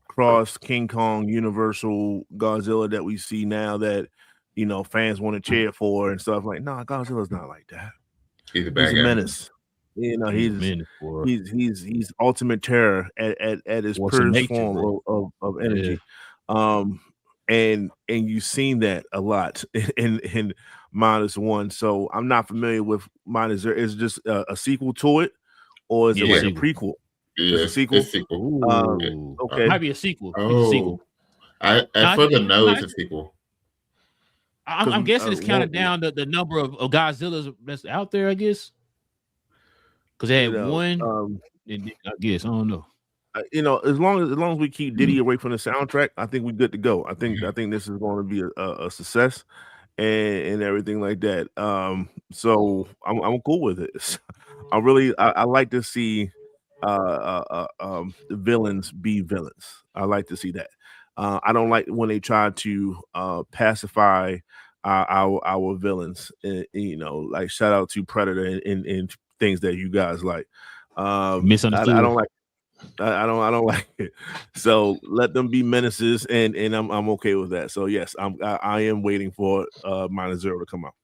Speaker 4: cross King Kong Universal Godzilla that we see now that fans want to cheer for and stuff. Like, no, Godzilla's not like that.
Speaker 2: He's a
Speaker 4: menace. He's ultimate terror at his purest form of energy. And you've seen that a lot in -1. So I'm not familiar with -0. Is it just a sequel to it, or is it
Speaker 1: Yeah,
Speaker 4: like a
Speaker 1: sequel.
Speaker 4: prequel? It's a
Speaker 2: Yes,
Speaker 4: sequel.
Speaker 2: it's sequel.
Speaker 1: Ooh,
Speaker 4: Okay.
Speaker 1: might be a sequel. It's a sequel. Nah,
Speaker 2: For the
Speaker 1: nah,
Speaker 2: nose, it's a sequel.
Speaker 1: I'm guessing it's counted down the number of Godzillas that's out there. I guess because they had one. And I guess I don't know.
Speaker 4: As long as we keep Diddy away from the soundtrack, I think we're good to go. I think this is going to be a success and everything like that. So I'm cool with it. I like to see the villains be villains. I like to see that. I don't like when they try to pacify our villains. Like shout out to Predator and things that you guys like.
Speaker 1: Misunderstood.
Speaker 4: I don't like. I don't like it. So let them be menaces, and I'm okay with that. So yes, I am waiting for -0 to come out.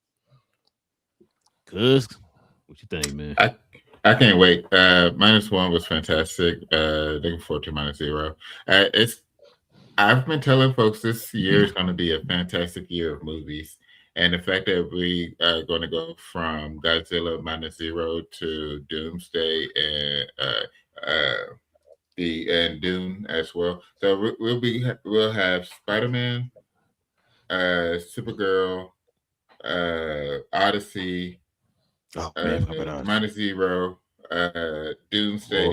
Speaker 1: Cuz, what you think, man?
Speaker 2: I can't wait. -1 was fantastic. Looking forward to -0. I've been telling folks this year is going to be a fantastic year of movies, and the fact that we are going to go from Godzilla -0 to Doomsday and Dune as well. So we'll have Spider-Man, Supergirl, Odyssey, -0, Doomsday,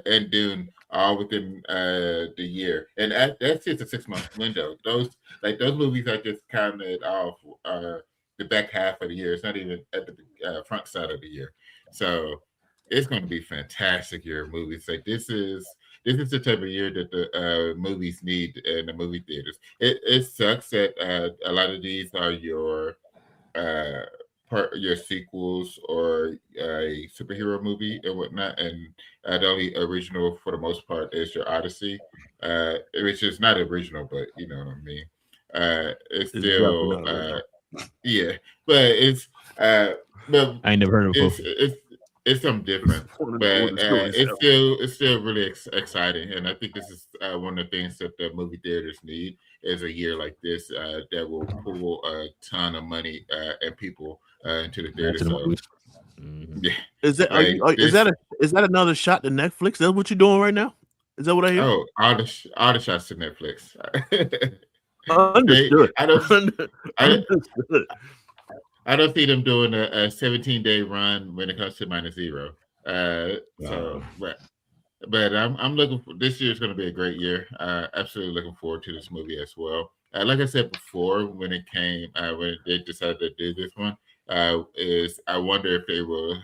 Speaker 2: and Dune, all within the year, and that's just a 6-month window. Those movies are just counted off the back half of the year. It's not even at the front side of the year. So it's going to be a fantastic year of movies. Like this is the type of year that the movies need in the movie theaters. It sucks that a lot of these are your sequels or a superhero movie and whatnot, and the only original for the most part is your Odyssey, which is not original, but you know what I mean. It's still yeah, but it's but
Speaker 1: I ain't never heard of it before.
Speaker 2: It's something different, but it's still really exciting, and I think this is one of the things that the movie theaters need is a year like this that will pull a ton of money and people into the theater. Yeah,
Speaker 4: is that another shot to Netflix? That's what you're doing right now? Is that what I hear?
Speaker 2: Oh, all the shots to Netflix.
Speaker 4: Understood.
Speaker 2: Understood. I don't see them doing a 17-day run when it comes to -0. But I'm looking for this year is going to be a great year. Absolutely looking forward to this movie as well. Like I said before, when it came, when they decided to do this one, is I wonder if they will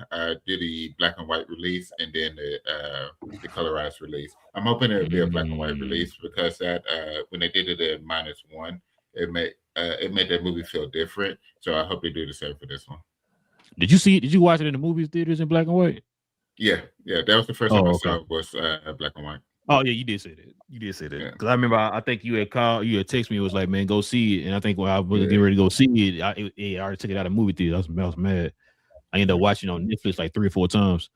Speaker 2: do the black and white release and then the colorized release. I'm hoping it'll be a black and white release because that when they did it at -1, it made that movie feel different. So I hope they do the same for this one.
Speaker 1: Did you see it? Did you watch it in the movie theaters in black and white?
Speaker 2: Yeah, that was the first time I saw it was black and white.
Speaker 1: Oh yeah, you did say that. Because I remember I think you had texted me. It was like, man, go see it. And I think when I was getting ready to go see it, I already took it out of movie theater. I was mad. I ended up watching it on Netflix like 3 or 4 times.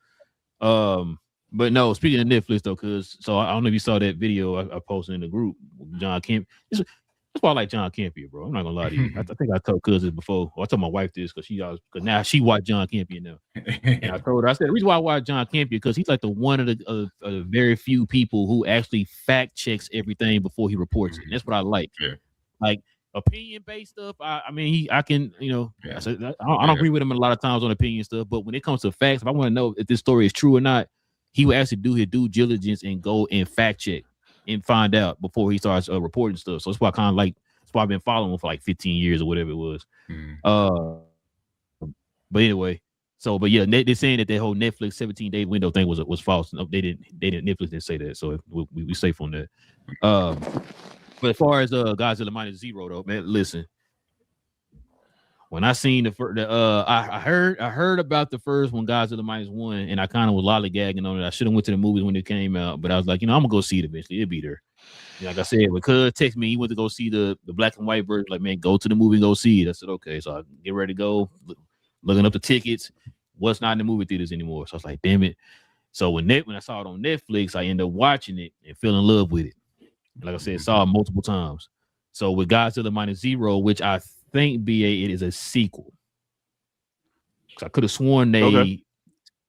Speaker 1: But no, speaking of Netflix though, I don't know if you saw that video I posted in the group with John Kemp. That's why I like John Campion, bro. I'm not gonna lie to you. I think I told Cuz this before. I told my wife this because now she watched John Campion now. And I told her, I said the reason why I watch John Campion because he's like the one of the very few people who actually fact checks everything before he reports it. And that's what I like.
Speaker 2: Yeah.
Speaker 1: Like opinion based stuff. I mean, I can, I don't agree with him a lot of times on opinion stuff, but when it comes to facts, if I want to know if this story is true or not, he will actually do his due diligence and go and fact check and find out before he starts reporting stuff. So that's why that's why I've been following him for like 15 years or whatever it was. But anyway, but yeah, they're saying that whole Netflix 17-day window thing was false. No, Netflix didn't say that, so we safe on that. But as far as Godzilla -0 though, man, listen. When I seen I heard about the first one, Godzilla -1, and I kind of was lollygagging on it. I should have went to the movies when it came out, but I was like, I'm gonna go see it eventually. It'll be there. Like I said, because text me, he went to go see the black and white version. Like, man, go to the movie and go see it. I said, okay. So I get ready to go, looking up the tickets. What's not in the movie theaters anymore? So I was like, damn it. So when I saw it on Netflix, I ended up watching it and fell in love with it. Like I said, saw it multiple times. So with Godzilla Minus Zero, which I think BA it is a sequel. Because I could have sworn they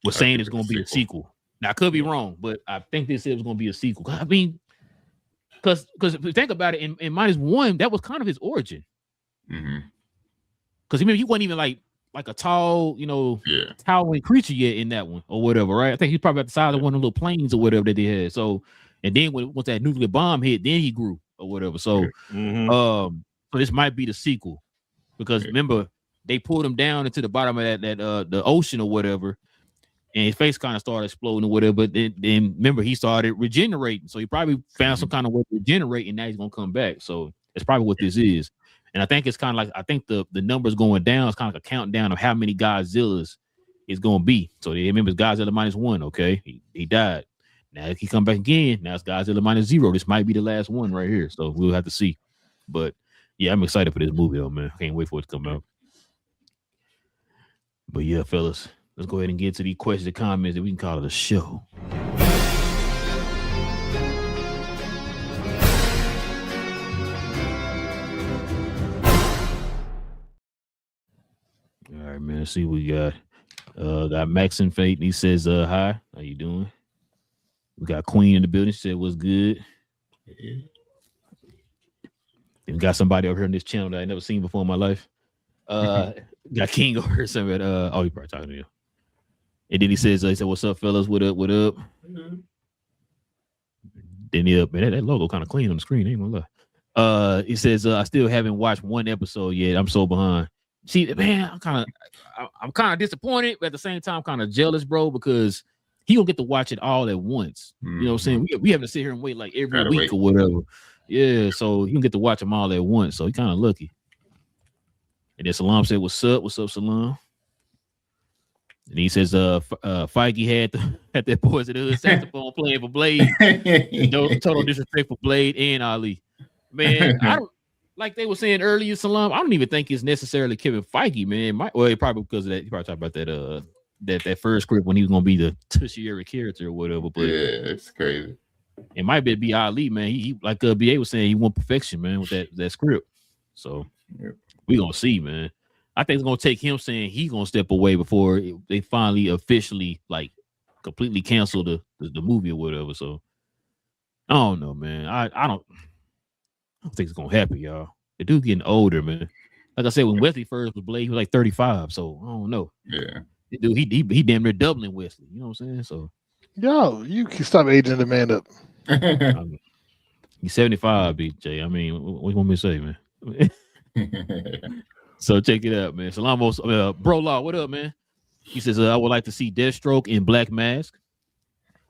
Speaker 1: were saying it's going to be a sequel. Now I could be wrong, but I think they said it was going to be a sequel. I mean, because if you think about it, in Minus One, that was kind of his origin. Because remember, he wasn't even like a tall, towering creature yet in that one or whatever, right? I think he's probably at the size of one of the little planes or whatever that they had. So, and then once that nuclear bomb hit, then he grew or whatever. So, so this might be the sequel because remember they pulled him down into the bottom of that the ocean or whatever, and his face kind of started exploding or whatever. But then remember he started regenerating, so he probably found some kind of way to regenerate, and now he's gonna come back. So that's probably what this is. And I think it's kind of like, I think the numbers going down is kind of like a countdown of how many Godzillas is going to be. So they remember it's Godzilla Minus One, okay? He died. Now if he come back again, now it's Godzilla Minus Zero. This might be the last one right here. So we'll have to see. But yeah, I'm excited for this movie though, man. Can't wait for it to come out. But yeah, fellas, let's go ahead and get to these questions and comments that we can call it a show. All right, man. Let's see what we got. Got Max and Fate. He says, hi. How you doing? We got Queen in the building. She said, what's good? And got somebody over here on this channel that I never seen before in my life. Got King over here. Somewhere. Oh, he probably talking to you. And then he said, what's up, fellas? What up? What up? Then man, that logo kind of clean on the screen. Ain't gonna lie. He says, I still haven't watched one episode yet. I'm so behind. See, man, I'm kind of disappointed, but at the same time, kind of jealous, bro, because he gonna get to watch it all at once. You know what I'm saying? We have to sit here and wait like every week or whatever. Yeah, so he can get to watch them all at once. So he kind of lucky. And then Salam said, "What's up? What's up, Salam?" And he says, Feige had that Poison Hood saxophone playing for Blade. Total disrespect for Blade and Ali. Man, I don't. Like they were saying earlier, Salam, I don't even think it's necessarily Kevin Feige, man. Probably because of that. He probably talked about that first script when he was gonna be the tertiary character or whatever. But
Speaker 2: yeah, it's crazy. It
Speaker 1: might be Ali, man. He like BA was saying, he want perfection, man, with that script. So we gonna see, man. I think it's gonna take him saying he's gonna step away before they finally officially like completely cancel the movie or whatever. So I don't know, man. I don't think it's gonna happen, y'all. The dude getting older, man. Like I said, when Wesley first was Blade, he was like 35. So I don't know.
Speaker 2: Yeah.
Speaker 1: The dude, he damn near doubling Wesley. You know what I'm saying? So
Speaker 3: yo, you can stop aging the man up.
Speaker 1: He's 75, BJ. I mean, what you want me to say, man? So check it out, man. Salamos, Bro Law, what up, man? He says, I would like to see Deathstroke in Black Mask.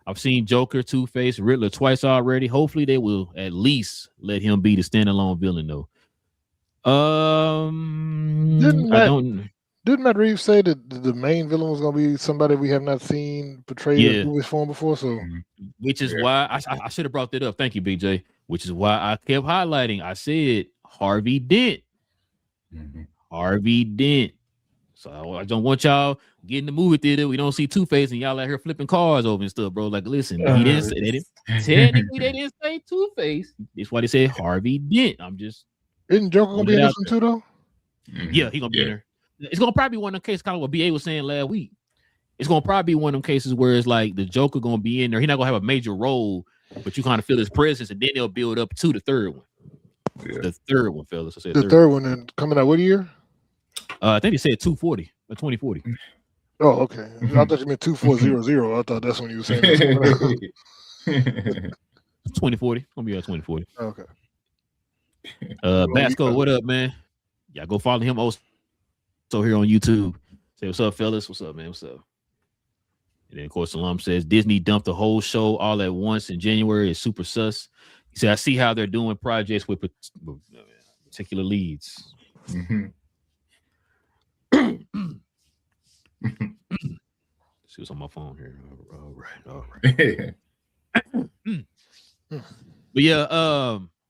Speaker 1: I've seen Joker, Two-Face, Riddler twice already. Hopefully they will at least let him be the standalone villain, though.
Speaker 3: Didn't Matt Reeves say that the main villain was going to be somebody we have not seen portrayed in movie form before? So,
Speaker 1: which is why I should have brought that up. Thank you, BJ. Which is why I kept highlighting. I said Harvey Dent. Harvey Dent. So I don't want y'all get in the movie theater. We don't see Two-Face and y'all out here flipping cars over and stuff, bro. Like, listen, he didn't say that. Technically, they didn't say Two-Face. That's why they said Harvey Dent. I'm just.
Speaker 3: Isn't Joker gonna be in this one too, though?
Speaker 1: Yeah, he gonna be in there. It's gonna probably be one of them cases, kind of what BA was saying last week. It's gonna probably be one of them cases where it's like the Joker gonna be in there. He's not gonna have a major role, but you kind of feel his presence, and then they'll build up to the third one. Yeah. The third one, fellas. I said
Speaker 3: the third one, and coming out what year?
Speaker 1: I think they said 240 or 2040.
Speaker 3: Oh, okay. I thought you meant 2400. I thought that's when you were saying
Speaker 1: 2040. Gonna be at 2040.
Speaker 3: Okay.
Speaker 1: Basco, what up, man? Y'all go follow him also here on YouTube. Say what's up, fellas. What's up, man? What's up? And then of course Salam says Disney dumped the whole show all at once in January. It's super sus. He said, I see how they're doing projects with particular leads. See what's on my phone here. All right. But yeah,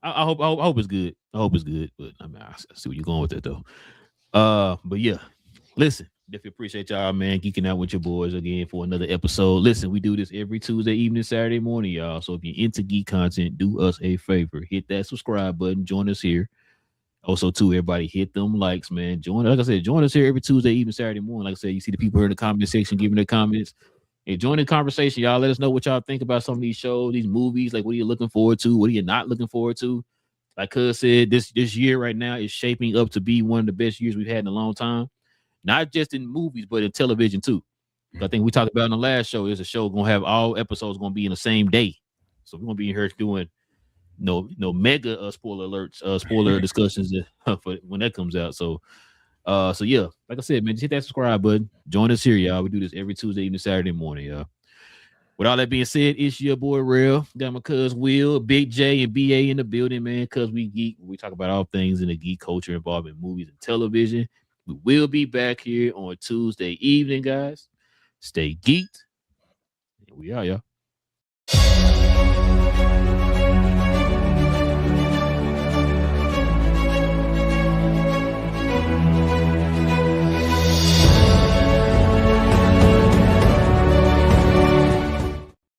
Speaker 1: I hope it's good. I hope it's good. But I mean, I see where you're going with that though. But yeah, listen, Definitely appreciate y'all, man, geeking out with your boys again for another episode. Listen, we do this every Tuesday evening, Saturday morning, y'all. So if you're into geek content, do us a favor. Hit that subscribe button. Join us here. Also, too, everybody hit them likes, man. Like I said, join us here every Tuesday evening, Saturday morning. Like I said, you see the people here in the comment section giving their comments. And join the conversation, y'all. Let us know what y'all think about some of these shows, these movies. Like, what are you looking forward to? What are you not looking forward to? Like Cuz said, this year right now is shaping up to be one of the best years we've had in a long time. Not just in movies, but in television too. I think we talked about in the last show. There's a show gonna have all episodes gonna be in the same day, so we're gonna be here doing no mega spoiler alerts, spoiler discussions for when that comes out. So yeah, like I said, man, just hit that subscribe button. Join us here, y'all. We do this every Tuesday evening, Saturday morning, y'all. With all that being said, it's your boy Real. Got my cuz Will, Big J, and BA in the building, man. Cuz we geek. We talk about all things in the geek culture involving movies and television. We will be back here on Tuesday evening, guys. Stay geeked. We are, y'all.